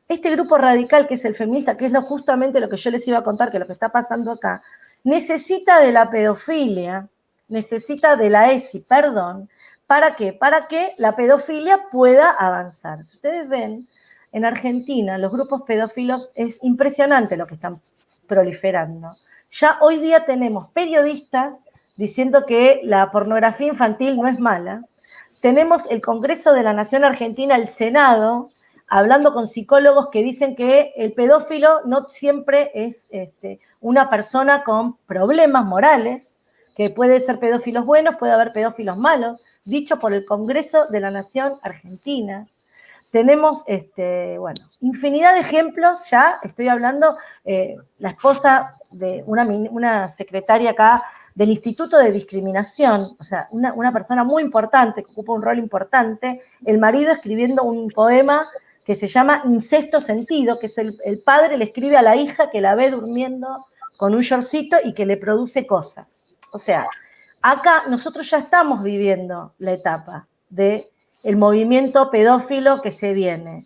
este grupo radical que es el feminista, que es justamente lo que yo les iba a contar, que es lo que está pasando acá, necesita de la pedofilia, necesita de la ESI, perdón, ¿para qué? Para que la pedofilia pueda avanzar. Si ustedes ven, en Argentina, los grupos pedófilos es impresionante lo que están proliferando. Ya hoy día tenemos periodistas diciendo que la pornografía infantil no es mala. Tenemos el Congreso de la Nación Argentina, el Senado, hablando con psicólogos que dicen que el pedófilo no siempre es una persona con problemas morales, que puede ser pedófilos buenos, puede haber pedófilos malos, dicho por el Congreso de la Nación Argentina. Tenemos, infinidad de ejemplos, ya estoy hablando, la esposa de una secretaria acá del Instituto de Discriminación, o sea, una persona muy importante, que ocupa un rol importante, el marido escribiendo un poema que se llama Incesto Sentido, que es el padre le escribe a la hija que la ve durmiendo con un shortcito y que le produce cosas. O sea, acá nosotros ya estamos viviendo la etapa de el movimiento pedófilo que se viene.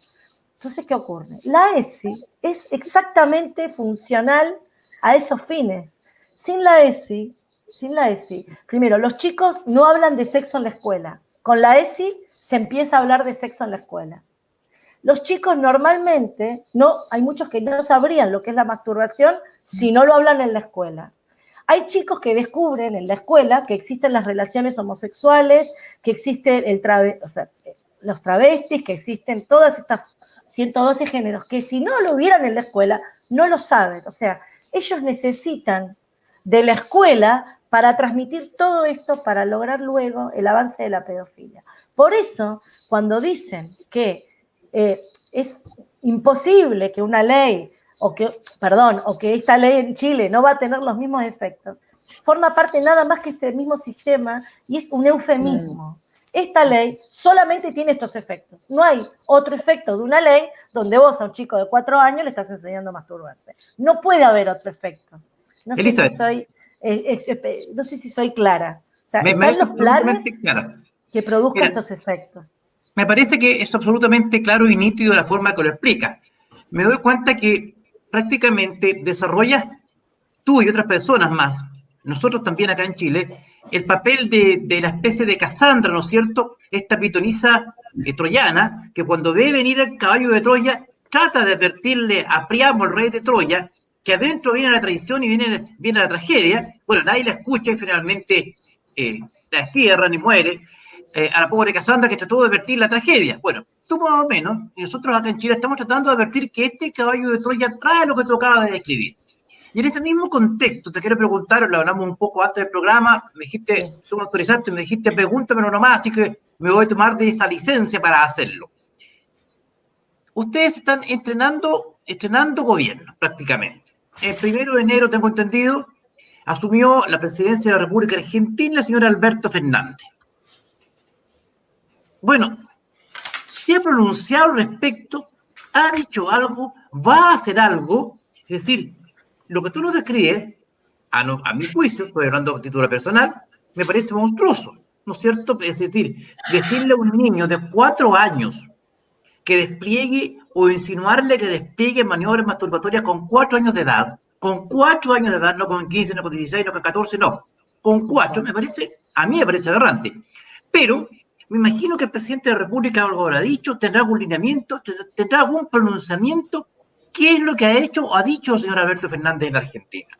Entonces, ¿qué ocurre? La ESI es exactamente funcional a esos fines. Sin la ESI, primero, los chicos no hablan de sexo en la escuela. Con la ESI se empieza a hablar de sexo en la escuela. Los chicos normalmente, hay muchos que no sabrían lo que es la masturbación si no lo hablan en la escuela. Hay chicos que descubren en la escuela que existen las relaciones homosexuales, que existen los travestis, que existen todas estas 112 géneros, que si no lo hubieran en la escuela, no lo saben. O sea, ellos necesitan de la escuela para transmitir todo esto, para lograr luego el avance de la pedofilia. Por eso, cuando dicen que es imposible que una ley o que esta ley en Chile no va a tener los mismos efectos, forma parte nada más que este mismo sistema y es un eufemismo. Esta ley solamente tiene estos efectos. No hay otro efecto de una ley donde vos a un chico de 4 años le estás enseñando a masturbarse. No puede haber otro efecto. No sé si soy clara. O sea, están los planes que produzcan estos efectos. Me parece que es absolutamente claro y nítido la forma que lo explica. Me doy cuenta que prácticamente desarrollas tú y otras personas más, nosotros también acá en Chile, el papel de la especie de Casandra, ¿no es cierto? Esta pitonisa troyana, que cuando ve venir el caballo de Troya, trata de advertirle a Priamo, el rey de Troya, que adentro viene la traición y viene la tragedia, bueno, nadie la escucha y finalmente la destierran y muere. A la pobre Cassandra que trató de advertir la tragedia. Bueno, tú más o menos, y nosotros acá en Chile estamos tratando de advertir que este caballo de Troya trae lo que tú acabas de describir. Y en ese mismo contexto te quiero preguntar, lo hablamos un poco antes del programa, me dijiste, sí, tú me autorizaste, me dijiste, pregúntamelo nomás, así que me voy a tomar de esa licencia para hacerlo. Ustedes están estrenando gobierno, prácticamente. El 1 de enero, tengo entendido, asumió la presidencia de la República Argentina el señor Alberto Fernández. Bueno, se ha pronunciado al respecto, ha dicho algo, va a hacer algo, es decir, lo que tú nos describes, a mi juicio, estoy hablando de título personal, me parece monstruoso, ¿no es cierto? Es decir, decirle a un niño de 4 años que despliegue o insinuarle que despliegue maniobras masturbatorias con 4 años de edad, no con 15, no con 16, no con 14, no, con 4, a mí me parece aberrante. Pero me imagino que el presidente de la República algo habrá dicho, tendrá algún lineamiento, tendrá algún pronunciamiento. ¿Qué es lo que ha hecho o ha dicho el señor Alberto Fernández en la Argentina?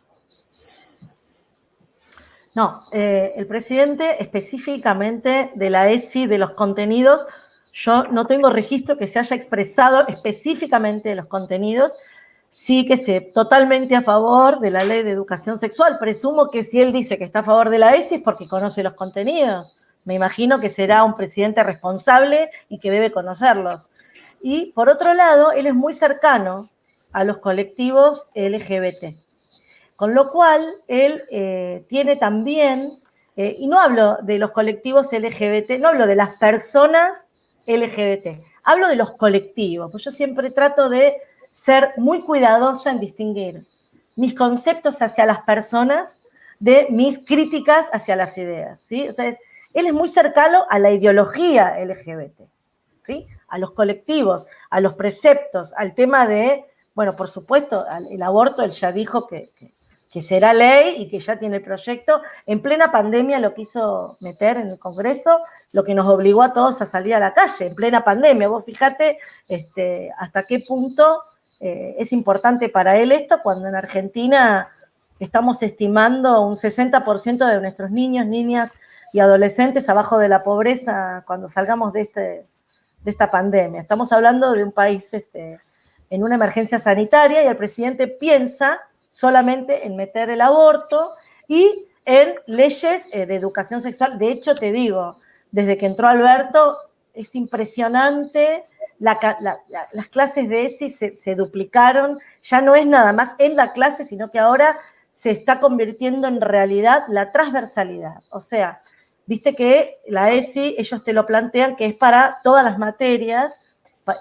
No, el presidente específicamente de la ESI, de los contenidos, yo no tengo registro que se haya expresado específicamente de los contenidos, sí que se totalmente a favor de la ley de educación sexual. Presumo que si él dice que está a favor de la ESI es porque conoce los contenidos. Me imagino que será un presidente responsable y que debe conocerlos. Y por otro lado, él es muy cercano a los colectivos LGBT. Con lo cual, él tiene también, y no hablo de los colectivos LGBT, no hablo de las personas LGBT, hablo de los colectivos, pues yo siempre trato de ser muy cuidadosa en distinguir mis conceptos hacia las personas de mis críticas hacia las ideas, ¿sí? Entonces, él es muy cercano a la ideología LGBT, ¿sí? A los colectivos, a los preceptos, al tema de, bueno, por supuesto, el aborto, él ya dijo que será ley y que ya tiene el proyecto. En plena pandemia lo quiso meter en el Congreso, lo que nos obligó a todos a salir a la calle, en plena pandemia. Vos fíjate hasta qué punto es importante para él esto, cuando en Argentina estamos estimando un 60% de nuestros niños, niñas y adolescentes abajo de la pobreza cuando salgamos de esta pandemia. Estamos hablando de un país en una emergencia sanitaria y el presidente piensa solamente en meter el aborto y en leyes de educación sexual. De hecho, te digo, desde que entró Alberto, es impresionante, las clases de ESI se duplicaron, ya no es nada más en la clase, sino que ahora se está convirtiendo en realidad la transversalidad. O sea, viste que la ESI, ellos te lo plantean que es para todas las materias,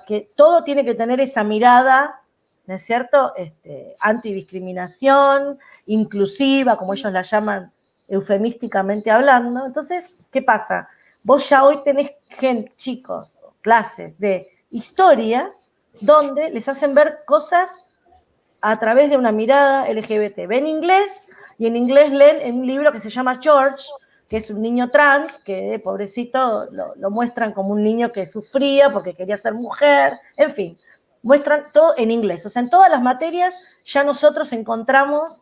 que todo tiene que tener esa mirada, ¿no es cierto? Antidiscriminación, inclusiva, como ellos la llaman eufemísticamente hablando. Entonces, ¿qué pasa? Vos ya hoy tenés chicos, clases de historia, donde les hacen ver cosas a través de una mirada LGBT. Ven inglés y en inglés leen en un libro que se llama George, que es un niño trans, que pobrecito lo muestran como un niño que sufría porque quería ser mujer, en fin. Muestran todo en inglés. O sea, en todas las materias ya nosotros encontramos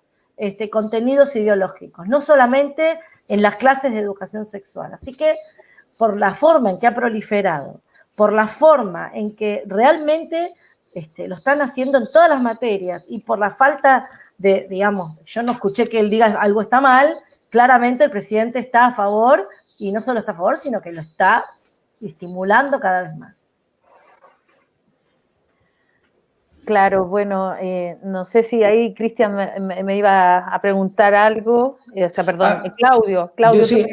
contenidos ideológicos, no solamente en las clases de educación sexual. Así que, por la forma en que ha proliferado, por la forma en que realmente lo están haciendo en todas las materias y por la falta de, digamos, yo no escuché que él diga algo está mal, claramente el presidente está a favor, y no solo está a favor, sino que lo está estimulando cada vez más. Claro, bueno, no sé si ahí Cristian me iba a preguntar algo, perdón, Claudio. Yo sí,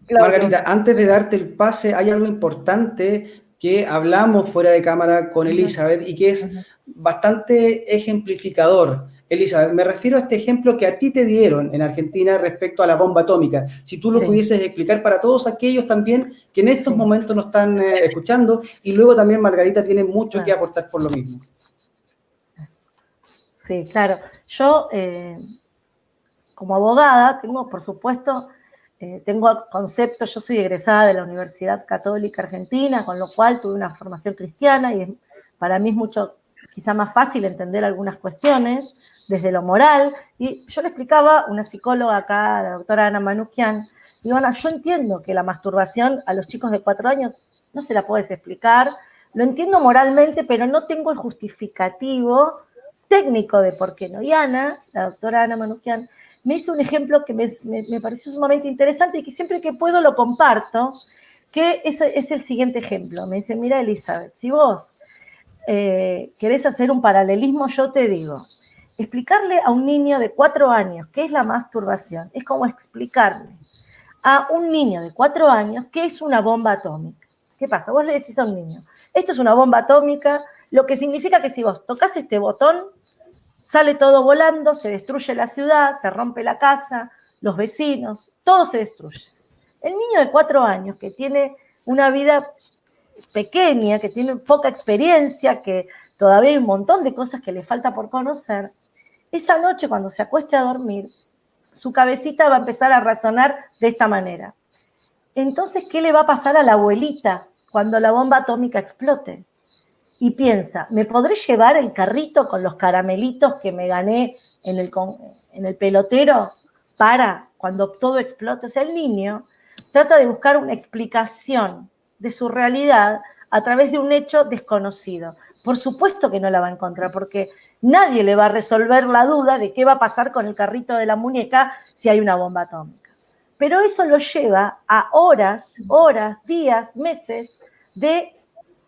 Claudio. Margarita, antes de darte el pase, hay algo importante que hablamos fuera de cámara con Elizabeth y que es bastante ejemplificador. Elizabeth, me refiero a este ejemplo que a ti te dieron en Argentina respecto a la bomba atómica. Si tú lo pudieses explicar para todos aquellos también que en estos momentos nos están escuchando, y luego también Margarita tiene mucho que aportar por lo mismo. Sí, claro. Yo, como abogada, tengo, por supuesto, tengo conceptos, yo soy egresada de la Universidad Católica Argentina, con lo cual tuve una formación cristiana y para mí es mucho quizá más fácil entender algunas cuestiones desde lo moral. Y yo le explicaba, una psicóloga acá, la doctora Ana Manukian, digo, Ana, yo entiendo que la masturbación a los chicos de 4 años no se la puedes explicar, lo entiendo moralmente, pero no tengo el justificativo técnico de por qué no. Y Ana, la doctora Ana Manukian, me hizo un ejemplo que me pareció sumamente interesante y que siempre que puedo lo comparto, que es el siguiente ejemplo. Me dice, mira, Elizabeth, si vos querés hacer un paralelismo, yo te digo, explicarle a un niño de 4 años qué es la masturbación es como explicarle a un niño de 4 años qué es una bomba atómica. ¿Qué pasa? Vos le decís a un niño, esto es una bomba atómica, lo que significa que si vos tocas este botón, sale todo volando, se destruye la ciudad, se rompe la casa, los vecinos, todo se destruye. El niño de 4 años que tiene una vida pequeña, que tiene poca experiencia, que todavía hay un montón de cosas que le falta por conocer, esa noche cuando se acueste a dormir, su cabecita va a empezar a razonar de esta manera. Entonces, ¿qué le va a pasar a la abuelita cuando la bomba atómica explote? Y piensa, ¿me podré llevar el carrito con los caramelitos que me gané en el pelotero para cuando todo explote? O sea, el niño trata de buscar una explicación de su realidad a través de un hecho desconocido. Por supuesto que no la va a encontrar, porque nadie le va a resolver la duda de qué va a pasar con el carrito de la muñeca si hay una bomba atómica. Pero eso lo lleva a horas, días, meses de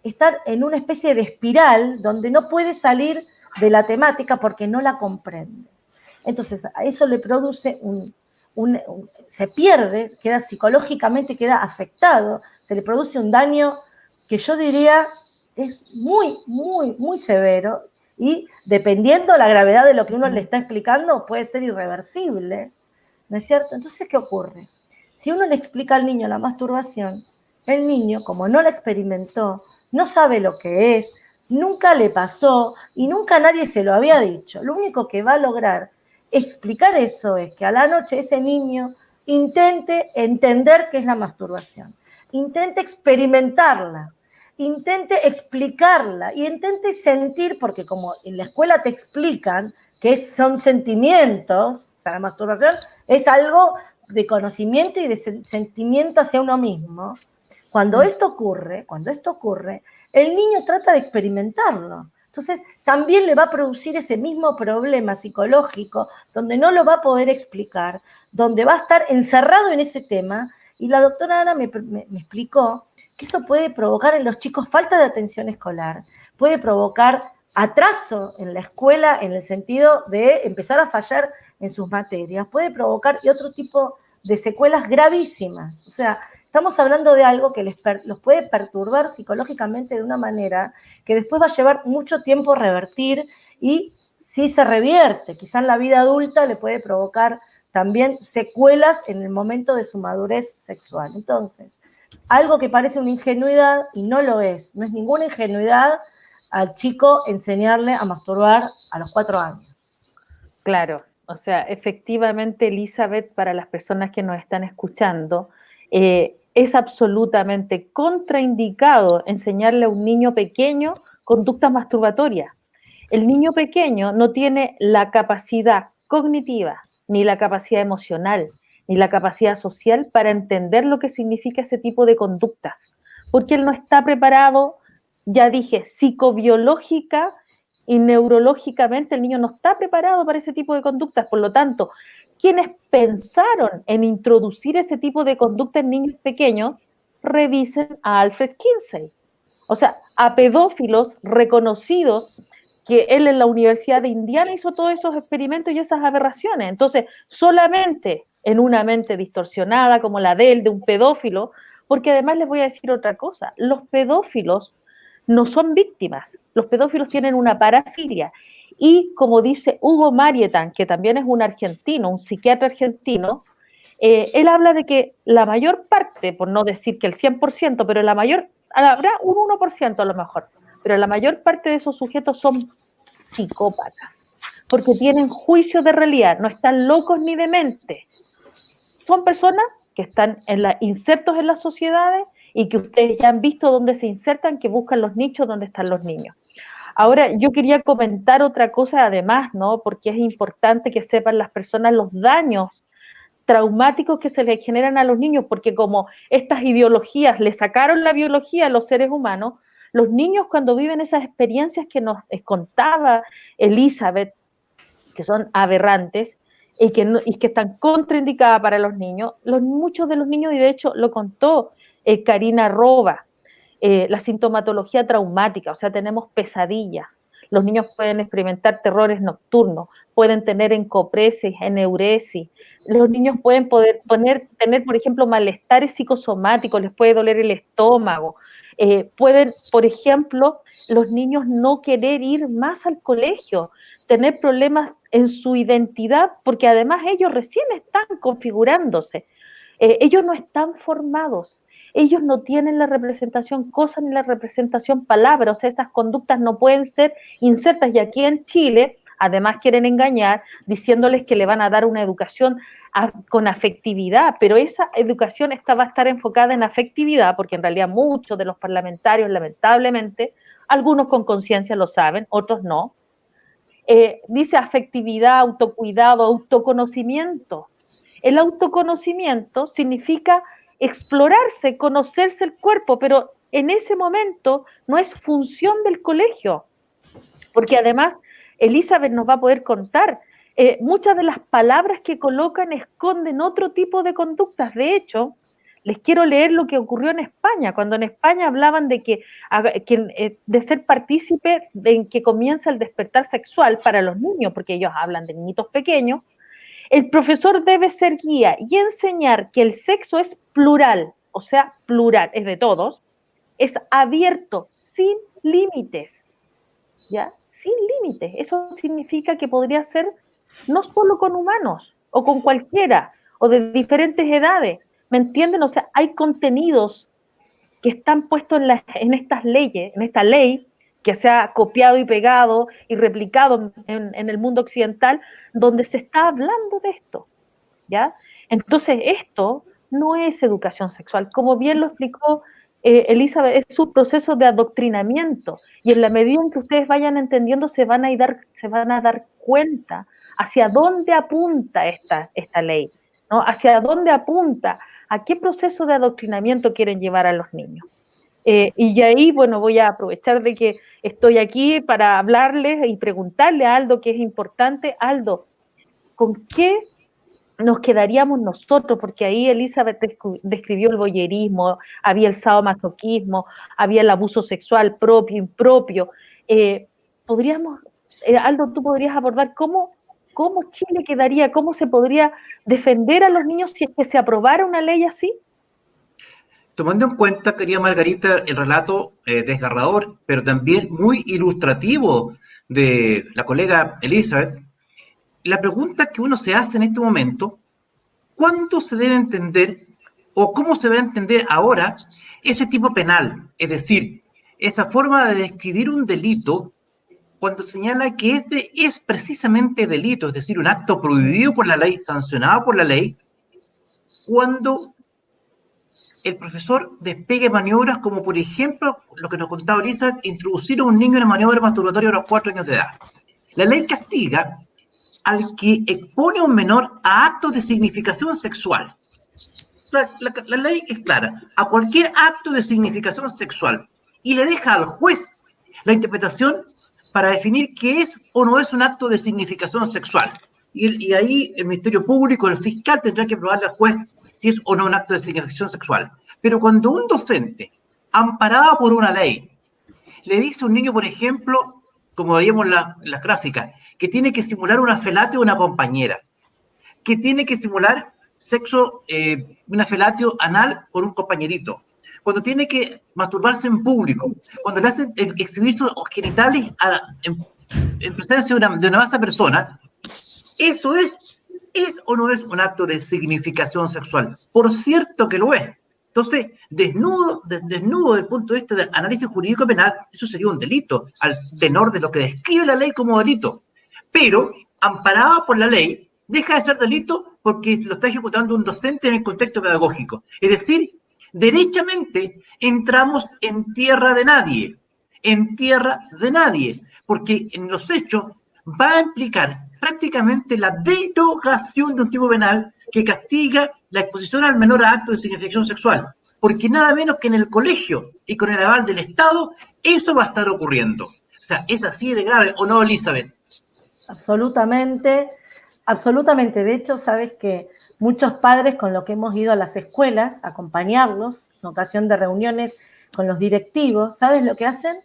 estar en una especie de espiral donde no puede salir de la temática porque no la comprende. Entonces, a eso le produce se pierde, queda psicológicamente, queda afectado, se le produce un daño que yo diría es muy, muy, muy severo y dependiendo la gravedad de lo que uno le está explicando puede ser irreversible, ¿no es cierto? Entonces, ¿qué ocurre? Si uno le explica al niño la masturbación, el niño, como no la experimentó, no sabe lo que es, nunca le pasó y nunca nadie se lo había dicho. Lo único que va a lograr explicar eso es que a la noche ese niño intente entender qué es la masturbación, intente experimentarla, intente explicarla y intente sentir, porque como en la escuela te explican que son sentimientos, o sea, la masturbación es algo de conocimiento y de sentimiento hacia uno mismo. Cuando esto ocurre, el niño trata de experimentarlo. Entonces, también le va a producir ese mismo problema psicológico, donde no lo va a poder explicar, donde va a estar encerrado en ese tema. Y la doctora Ana me explicó que eso puede provocar en los chicos falta de atención escolar, puede provocar atraso en la escuela en el sentido de empezar a fallar en sus materias, puede provocar y otro tipo de secuelas gravísimas. O sea, estamos hablando de algo que los puede perturbar psicológicamente de una manera que después va a llevar mucho tiempo revertir y si se revierte, quizá en la vida adulta le puede provocar también secuelas en el momento de su madurez sexual. Entonces, algo que parece una ingenuidad y no lo es, no es ninguna ingenuidad al chico enseñarle a masturbar a los 4 años. Claro, o sea, efectivamente, Elizabeth, para las personas que nos están escuchando, es absolutamente contraindicado enseñarle a un niño pequeño conductas masturbatorias. El niño pequeño no tiene la capacidad cognitiva, ni la capacidad emocional, ni la capacidad social para entender lo que significa ese tipo de conductas, porque él no está preparado, ya dije, psicobiológica y neurológicamente el niño no está preparado para ese tipo de conductas. Por lo tanto, quienes pensaron en introducir ese tipo de conducta en niños pequeños, revisen a Alfred Kinsey. O sea, a pedófilos reconocidos, que él en la Universidad de Indiana hizo todos esos experimentos y esas aberraciones. Entonces, solamente en una mente distorsionada como la de él, de un pedófilo, porque además les voy a decir otra cosa, los pedófilos no son víctimas, los pedófilos tienen una parafilia. Y como dice Hugo Marietan, que también es un argentino, un psiquiatra argentino, él habla de que la mayor parte, por no decir que el 100%, pero habrá un 1% a lo mejor, pero la mayor parte de esos sujetos son psicópatas, porque tienen juicio de realidad, no están locos ni dementes. Son personas que están insertos en las sociedades y que ustedes ya han visto dónde se insertan, que buscan los nichos donde están los niños. Ahora, yo quería comentar otra cosa además, ¿no? Porque es importante que sepan las personas los daños traumáticos que se les generan a los niños, porque como estas ideologías le sacaron la biología a los seres humanos, los niños cuando viven esas experiencias que nos contaba Elizabeth, que son aberrantes y que están contraindicadas para los niños, muchos de los niños, y de hecho lo contó Karina Roba, la sintomatología traumática, o sea, tenemos pesadillas. Los niños pueden experimentar terrores nocturnos, pueden tener encopresis, eneuresis. Los niños pueden tener, por ejemplo, malestares psicosomáticos, les puede doler el estómago. Pueden, por ejemplo, los niños no querer ir más al colegio, tener problemas en su identidad, porque además ellos recién están configurándose. Ellos no están formados. Ellos no tienen la representación cosa ni la representación palabra, o sea, esas conductas no pueden ser insertas. Y aquí en Chile, además quieren engañar diciéndoles que le van a dar una educación con afectividad, pero esa educación va a estar enfocada en afectividad, porque en realidad muchos de los parlamentarios, lamentablemente, algunos con conciencia lo saben, otros no. Dice afectividad, autocuidado, autoconocimiento. El autoconocimiento significa explorarse, conocerse el cuerpo, pero en ese momento no es función del colegio, porque además Elizabeth nos va a poder contar, muchas de las palabras que colocan esconden otro tipo de conductas. De hecho, les quiero leer lo que ocurrió en España, cuando en España hablaban de de ser partícipe en que comienza el despertar sexual para los niños, porque ellos hablan de niñitos pequeños. El profesor debe ser guía y enseñar que el sexo es plural, o sea, plural, es de todos, es abierto, sin límites, ¿ya? Sin límites. Eso significa que podría ser no solo con humanos, o con cualquiera, o de diferentes edades, ¿me entienden? O sea, hay contenidos que están puestos en estas leyes, en esta ley, que se ha copiado y pegado y replicado en el mundo occidental, donde se está hablando de esto, ¿ya? Entonces, esto no es educación sexual. Como bien lo explicó Elizabeth, es un proceso de adoctrinamiento, y en la medida en que ustedes vayan entendiendo, se van a dar cuenta hacia dónde apunta esta ley, ¿no? Hacia dónde apunta, a qué proceso de adoctrinamiento quieren llevar a los niños. Y ahí, bueno, voy a aprovechar de que estoy aquí para hablarles y preguntarle a Aldo, que es importante. Aldo, ¿con qué nos quedaríamos nosotros? Porque ahí Elizabeth describió el voyerismo, había el sadomasoquismo, había el abuso sexual propio, impropio. Aldo, tú podrías abordar cómo Chile quedaría, cómo se podría defender a los niños si es que se aprobara una ley así. Tomando en cuenta, querida Margarita, el relato desgarrador, pero también muy ilustrativo de la colega Elizabeth, la pregunta que uno se hace en este momento, ¿cuándo se debe entender o cómo se debe entender ahora ese tipo penal? Es decir, esa forma de describir un delito cuando señala que es precisamente delito, es decir, un acto prohibido por la ley, sancionado por la ley, cuando el profesor despegue maniobras como, por ejemplo, lo que nos contaba Elizabeth, introducir a un niño en una maniobra masturbatoria a los 4 años de edad. La ley castiga al que expone a un menor a actos de significación sexual. La ley es clara, a cualquier acto de significación sexual, y le deja al juez la interpretación para definir qué es o no es un acto de significación sexual. Y ahí el Ministerio Público, el fiscal, tendrá que probarle al juez si es o no un acto de significación sexual. Pero cuando un docente, amparado por una ley, le dice a un niño, por ejemplo, como veíamos en las gráficas, que tiene que simular una felatio a una compañera, que tiene que simular sexo, una felatio anal con un compañerito, cuando tiene que masturbarse en público, cuando le hacen exhibir sus genitales en presencia de una masa persona, eso es o no es un acto de significación sexual. Por cierto que lo es. Entonces, desnudo desde el punto de vista del análisis jurídico penal, eso sería un delito, al tenor de lo que describe la ley como delito. Pero, amparado por la ley, deja de ser delito porque lo está ejecutando un docente en el contexto pedagógico. Es decir, derechamente entramos en tierra de nadie. en tierra de nadie, porque en los hechos va a implicar prácticamente la derogación de un tipo penal que castiga la exposición al menor a actos de significación sexual, porque nada menos que en el colegio y con el aval del Estado, eso va a estar ocurriendo. O sea, es así de grave, ¿o no, Elizabeth? Absolutamente, absolutamente. De hecho, sabes que muchos padres con lo que hemos ido a las escuelas, a acompañarlos, en ocasión de reuniones con los directivos, ¿sabes lo que hacen?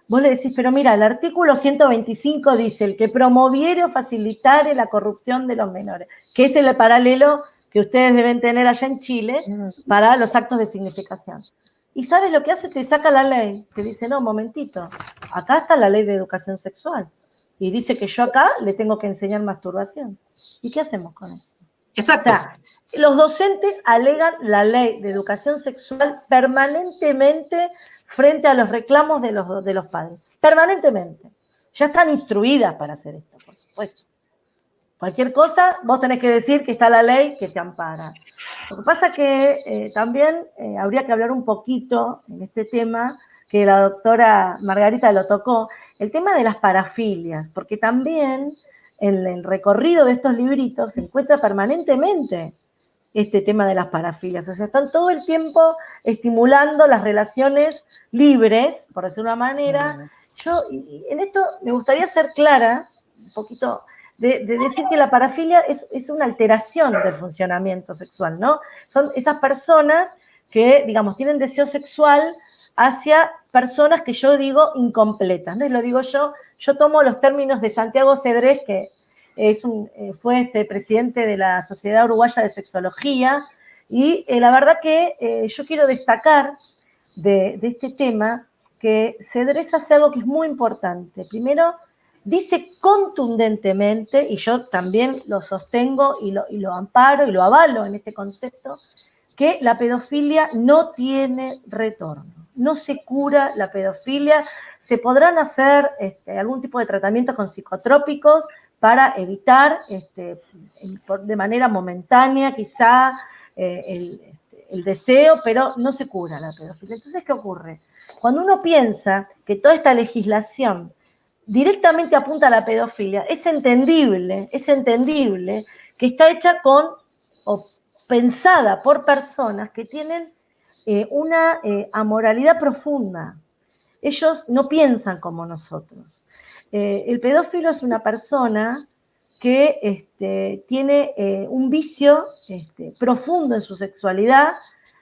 Vos le decís, pero mira, el artículo 125 dice, el que promoviere o facilitare la corrupción de los menores, que es el paralelo que ustedes deben tener allá en Chile para los actos de significación. ¿Y sabes lo que hace? Te saca la ley, te dice, no, momentito, acá está la ley de educación sexual, y dice que yo acá le tengo que enseñar masturbación. ¿Y qué hacemos con eso? Exacto. O sea, los docentes alegan la ley de educación sexual permanentemente frente a los reclamos de los padres. Permanentemente. Ya están instruidas para hacer esto, por supuesto. Cualquier cosa, vos tenés que decir que está la ley que te ampara. Lo que pasa es que también habría que hablar un poquito en este tema, que la doctora Margarita lo tocó, el tema de las parafilias, porque también en el recorrido de estos libritos se encuentra permanentemente este tema de las parafilias. O sea, están todo el tiempo estimulando las relaciones libres, por decirlo de una manera. Yo en esto me gustaría ser clara, un poquito, de decir que la parafilia es una alteración del funcionamiento sexual, ¿no? Son esas personas que, digamos, tienen deseo sexual hacia personas que yo digo incompletas, ¿no? Y lo digo yo tomo los términos de Santiago Cedrés, que fue presidente de la Sociedad Uruguaya de Sexología, y la verdad que yo quiero destacar de este tema que Cedrés hace algo que es muy importante. Primero, dice contundentemente, y yo también lo sostengo y lo amparo y lo avalo en este concepto, que la pedofilia no tiene retorno. No se cura la pedofilia, se podrán hacer algún tipo de tratamientos con psicotrópicos para evitar de manera momentánea quizá el deseo, pero no se cura la pedofilia. Entonces, ¿qué ocurre? Cuando uno piensa que toda esta legislación directamente apunta a la pedofilia, es entendible que está hecha o pensada por personas que tienen una amoralidad profunda. Ellos no piensan como nosotros. El pedófilo es una persona que tiene un vicio profundo en su sexualidad,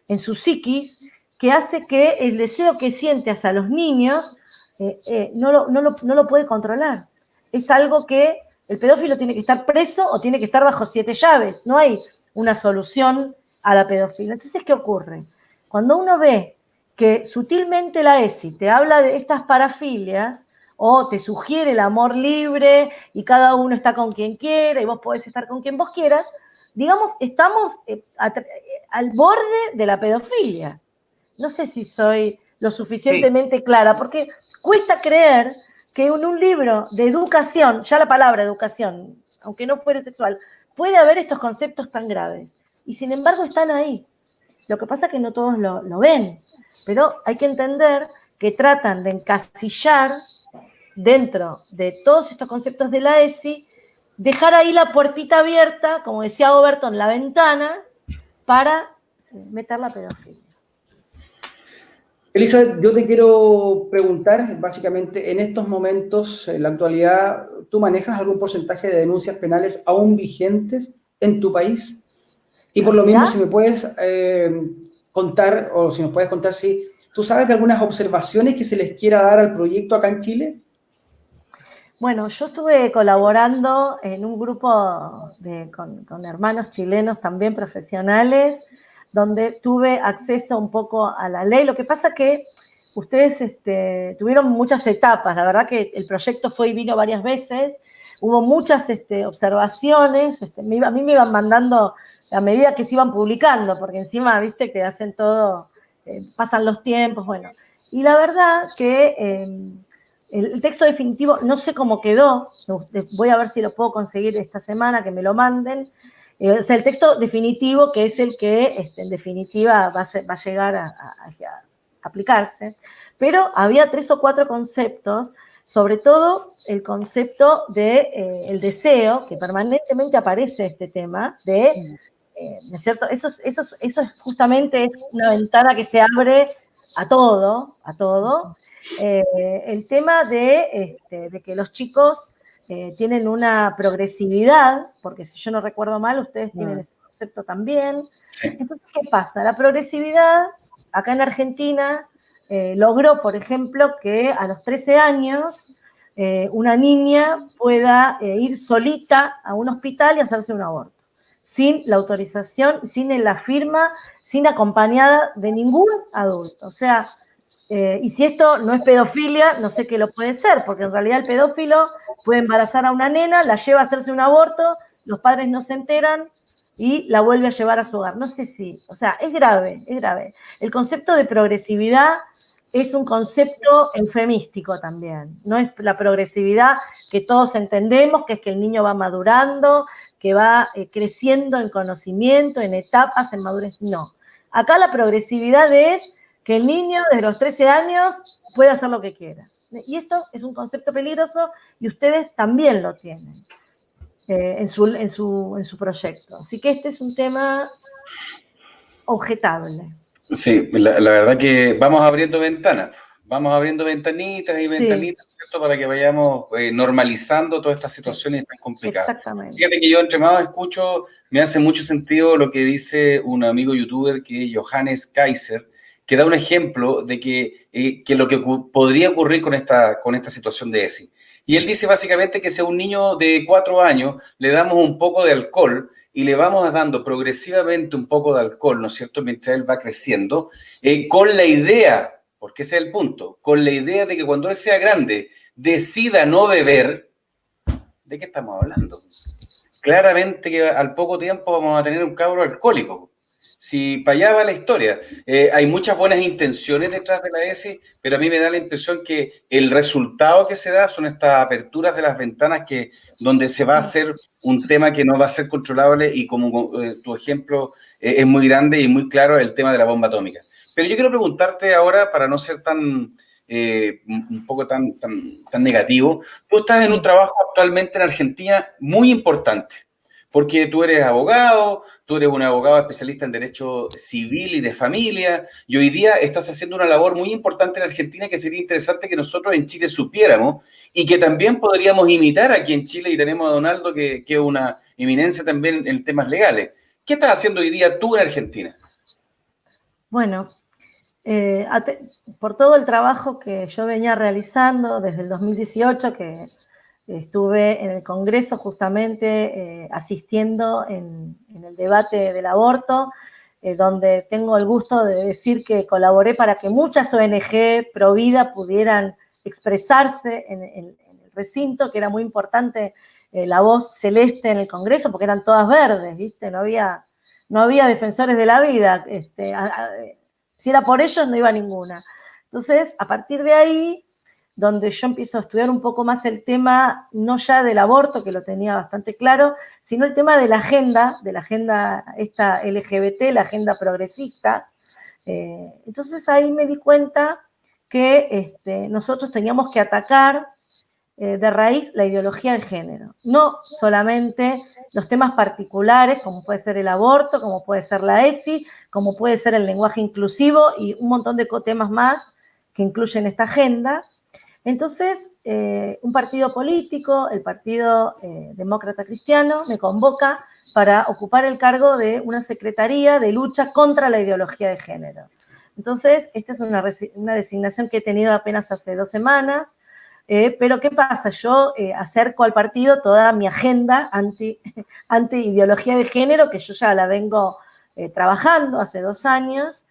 en su psiquis, que hace que el deseo que siente hacia los niños no lo puede controlar. Es algo que el pedófilo tiene que estar preso o tiene que estar bajo 7 llaves. No hay una solución a la pedofilia. Entonces, ¿qué ocurre? Cuando uno ve que sutilmente la ESI te habla de estas parafilias o te sugiere el amor libre y cada uno está con quien quiera y vos podés estar con quien vos quieras, digamos, estamos al borde de la pedofilia. No sé si soy lo suficientemente clara, porque cuesta creer que en un libro de educación, ya la palabra educación, aunque no fuere sexual, puede haber estos conceptos tan graves. Y sin embargo están ahí. Lo que pasa es que no todos lo ven, pero hay que entender que tratan de encasillar dentro de todos estos conceptos de la ESI, dejar ahí la puertita abierta, como decía Overton, la ventana, para meter la pedofilia. Elizabeth, yo te quiero preguntar, básicamente, en estos momentos, en la actualidad, ¿tú manejas algún porcentaje de denuncias penales aún vigentes en tu país? Y por lo mismo, si me puedes contar, o si nos puedes contar, si tú sabes de algunas observaciones que se les quiera dar al proyecto acá en Chile. Bueno, yo estuve colaborando en un grupo con hermanos chilenos también profesionales, donde tuve acceso un poco a la ley. Lo que pasa que ustedes tuvieron muchas etapas. La verdad que el proyecto fue y vino varias veces. Hubo muchas observaciones. A mí me iban mandando a medida que se iban publicando, porque encima, viste, que hacen todo, pasan los tiempos, bueno. Y la verdad que el texto definitivo, no sé cómo quedó, voy a ver si lo puedo conseguir esta semana, que me lo manden. O sea, el texto definitivo, que es el que en definitiva va a llegar a aplicarse. pero había 3 o 4 conceptos, sobre todo el concepto de el deseo, que permanentemente aparece este tema, ¿no es cierto? Eso es justamente es una ventana que se abre a todo. El tema de que los chicos tienen una progresividad, porque si yo no recuerdo mal, ustedes tienen ese concepto también. Sí. Entonces, ¿qué pasa? La progresividad, acá en Argentina, logró, por ejemplo, que a los 13 años una niña pueda ir solita a un hospital y hacerse un aborto, sin la autorización, sin la firma, sin acompañada de ningún adulto. O sea, y si esto no es pedofilia, no sé qué lo puede ser, porque en realidad el pedófilo puede embarazar a una nena, la lleva a hacerse un aborto, los padres no se enteran y la vuelve a llevar a su hogar. No sé si, o sea, es grave, es grave. El concepto de progresividad es un concepto eufemístico también. No es la progresividad que todos entendemos, que es que el niño va madurando, que va creciendo en conocimiento, en etapas, en madurez. No. Acá la progresividad es que el niño de los 13 años puede hacer lo que quiera. Y esto es un concepto peligroso y ustedes también lo tienen en su proyecto. Así que este es un tema objetable. Sí, la verdad que vamos abriendo ventanas, vamos abriendo ventanitas y ventanitas, Sí. ¿cierto? Para que vayamos normalizando todas estas situaciones tan complicadas. Exactamente. Fíjate que yo entre más escucho, me hace mucho sentido lo que dice un amigo youtuber que es Johannes Kaiser, que da un ejemplo de que lo que podría ocurrir con esta situación de ESI. Y él dice básicamente que si a un niño de 4 años le damos un poco de alcohol y le vamos dando progresivamente un poco de alcohol, ¿no es cierto?, mientras él va creciendo, con la idea, porque ese es el punto, con la idea de que cuando él sea grande decida no beber, ¿de qué estamos hablando? Claramente que al poco tiempo vamos a tener un cabro alcohólico. Si para allá va la historia. Hay muchas buenas intenciones detrás de la ESI, pero a mí me da la impresión que el resultado que se da son estas aperturas de las ventanas donde se va a hacer un tema que no va a ser controlable y como tu ejemplo es muy grande y muy claro el tema de la bomba atómica. Pero yo quiero preguntarte ahora, para no ser un poco tan negativo, tú estás en un trabajo actualmente en Argentina muy importante. Porque tú eres abogado, tú eres un abogado especialista en derecho civil y de familia, y hoy día estás haciendo una labor muy importante en Argentina que sería interesante que nosotros en Chile supiéramos y que también podríamos imitar aquí en Chile, y tenemos a Donaldo que es una eminencia también en temas legales. ¿Qué estás haciendo hoy día tú en Argentina? Bueno, por todo el trabajo que yo venía realizando desde el 2018, que estuve en el Congreso justamente asistiendo en el debate del aborto, donde tengo el gusto de decir que colaboré para que muchas ONG pro vida pudieran expresarse en el recinto, que era muy importante la voz celeste en el Congreso, porque eran todas verdes, ¿viste? No había defensores de la vida. Si era por ellos, no iba ninguna. Entonces, a partir de ahí, donde yo empiezo a estudiar un poco más el tema, no ya del aborto, que lo tenía bastante claro, sino el tema de la agenda esta LGBT, la agenda progresista. Entonces ahí me di cuenta que nosotros teníamos que atacar de raíz la ideología de género, no solamente los temas particulares, como puede ser el aborto, como puede ser la ESI, como puede ser el lenguaje inclusivo y un montón de temas más que incluyen esta agenda. Entonces, un partido político, el Partido Demócrata Cristiano, me convoca para ocupar el cargo de una secretaría de lucha contra la ideología de género. Entonces, esta es una designación que he tenido apenas hace 2 semanas, pero ¿qué pasa? Yo acerco al partido toda mi agenda anti-ideología de género, que yo ya la vengo trabajando hace 2 años,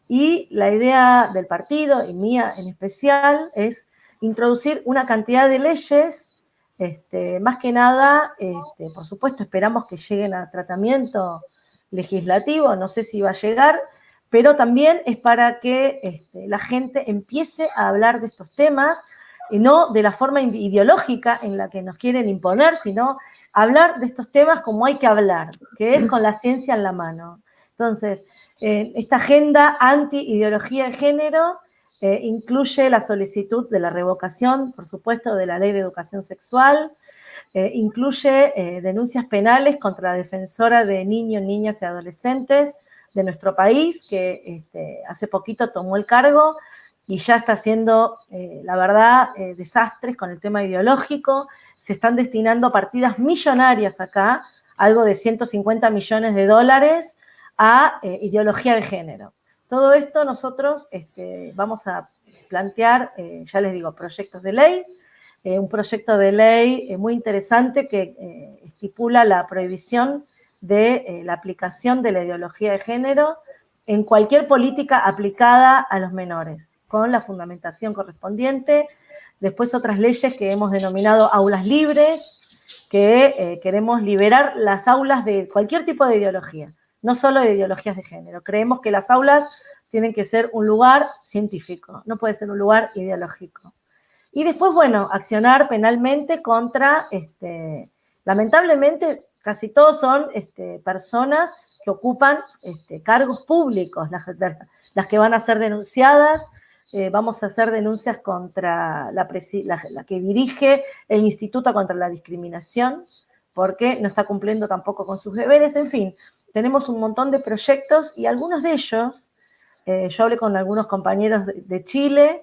y la idea del partido, y mía en especial, es introducir una cantidad de leyes, más que nada, por supuesto, esperamos que lleguen a tratamiento legislativo, no sé si va a llegar, pero también es para que la gente empiece a hablar de estos temas, y no de la forma ideológica en la que nos quieren imponer, sino hablar de estos temas como hay que hablar, que es con la ciencia en la mano. Entonces, esta agenda anti-ideología de género incluye la solicitud de la revocación, por supuesto, de la Ley de Educación Sexual, incluye denuncias penales contra la defensora de niños, niñas y adolescentes de nuestro país, que hace poquito tomó el cargo y ya está haciendo, la verdad, desastres con el tema ideológico. Se están destinando partidas millonarias acá, algo de 150 millones de dólares, a ideología de género. Todo esto nosotros vamos a plantear, ya les digo, proyectos de ley, un proyecto de ley muy interesante que estipula la prohibición de la aplicación de la ideología de género en cualquier política aplicada a los menores, con la fundamentación correspondiente. Después otras leyes que hemos denominado aulas libres, que queremos liberar las aulas de cualquier tipo de ideología, no solo de ideologías de género. Creemos que las aulas tienen que ser un lugar científico, no puede ser un lugar ideológico. Y después, bueno, accionar penalmente contra, lamentablemente, casi todos son personas que ocupan cargos públicos, las que van a ser denunciadas. Vamos a hacer denuncias contra la que dirige el Instituto contra la Discriminación, porque no está cumpliendo tampoco con sus deberes. En fin, tenemos un montón de proyectos y algunos de ellos, yo hablé con algunos compañeros de Chile,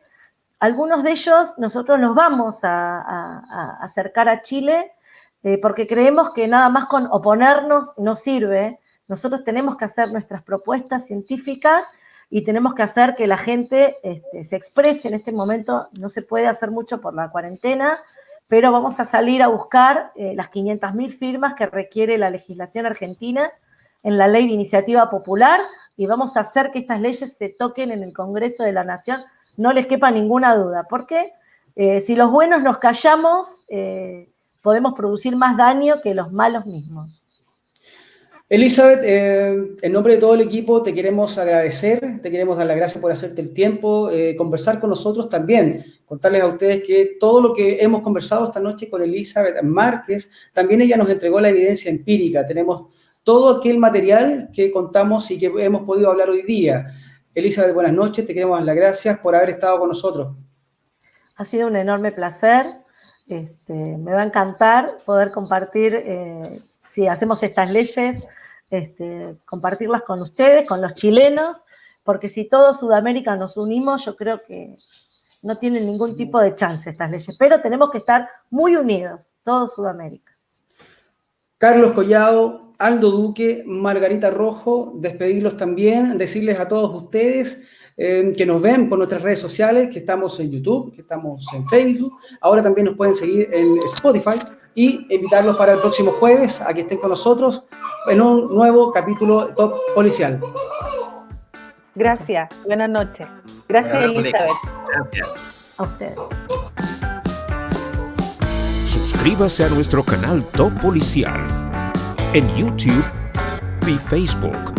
algunos de ellos nosotros los vamos a acercar a Chile, porque creemos que nada más con oponernos no sirve. Nosotros tenemos que hacer nuestras propuestas científicas y tenemos que hacer que la gente se exprese. En este momento no se puede hacer mucho por la cuarentena, pero vamos a salir a buscar las 500.000 firmas que requiere la legislación argentina en la Ley de Iniciativa Popular y vamos a hacer que estas leyes se toquen en el Congreso de la Nación, no les quepa ninguna duda, porque si los buenos nos callamos, podemos producir más daño que los malos mismos. Elizabeth, en nombre de todo el equipo te queremos agradecer, te queremos dar las gracias por hacerte el tiempo, conversar con nosotros también, contarles a ustedes que todo lo que hemos conversado esta noche con Elizabeth Márquez, también ella nos entregó la evidencia empírica, tenemos todo aquel material que contamos y que hemos podido hablar hoy día. Elizabeth, buenas noches, te queremos dar las gracias por haber estado con nosotros. Ha sido un enorme placer, me va a encantar poder compartir, si hacemos estas leyes, compartirlas con ustedes, con los chilenos, porque si todo Sudamérica nos unimos, yo creo que no tienen ningún tipo de chance estas leyes, pero tenemos que estar muy unidos, todo Sudamérica. Carlos Collado, Aldo Duque, Margarita Rojo, despedirlos también, decirles a todos ustedes que nos ven por nuestras redes sociales, que estamos en YouTube, que estamos en Facebook, ahora también nos pueden seguir en Spotify y invitarlos para el próximo jueves a que estén con nosotros en un nuevo capítulo Top Policial. Gracias, buenas noches. Gracias, Elizabeth. Gracias. A ustedes. Suscríbase a nuestro canal Top Policial en YouTube y Facebook.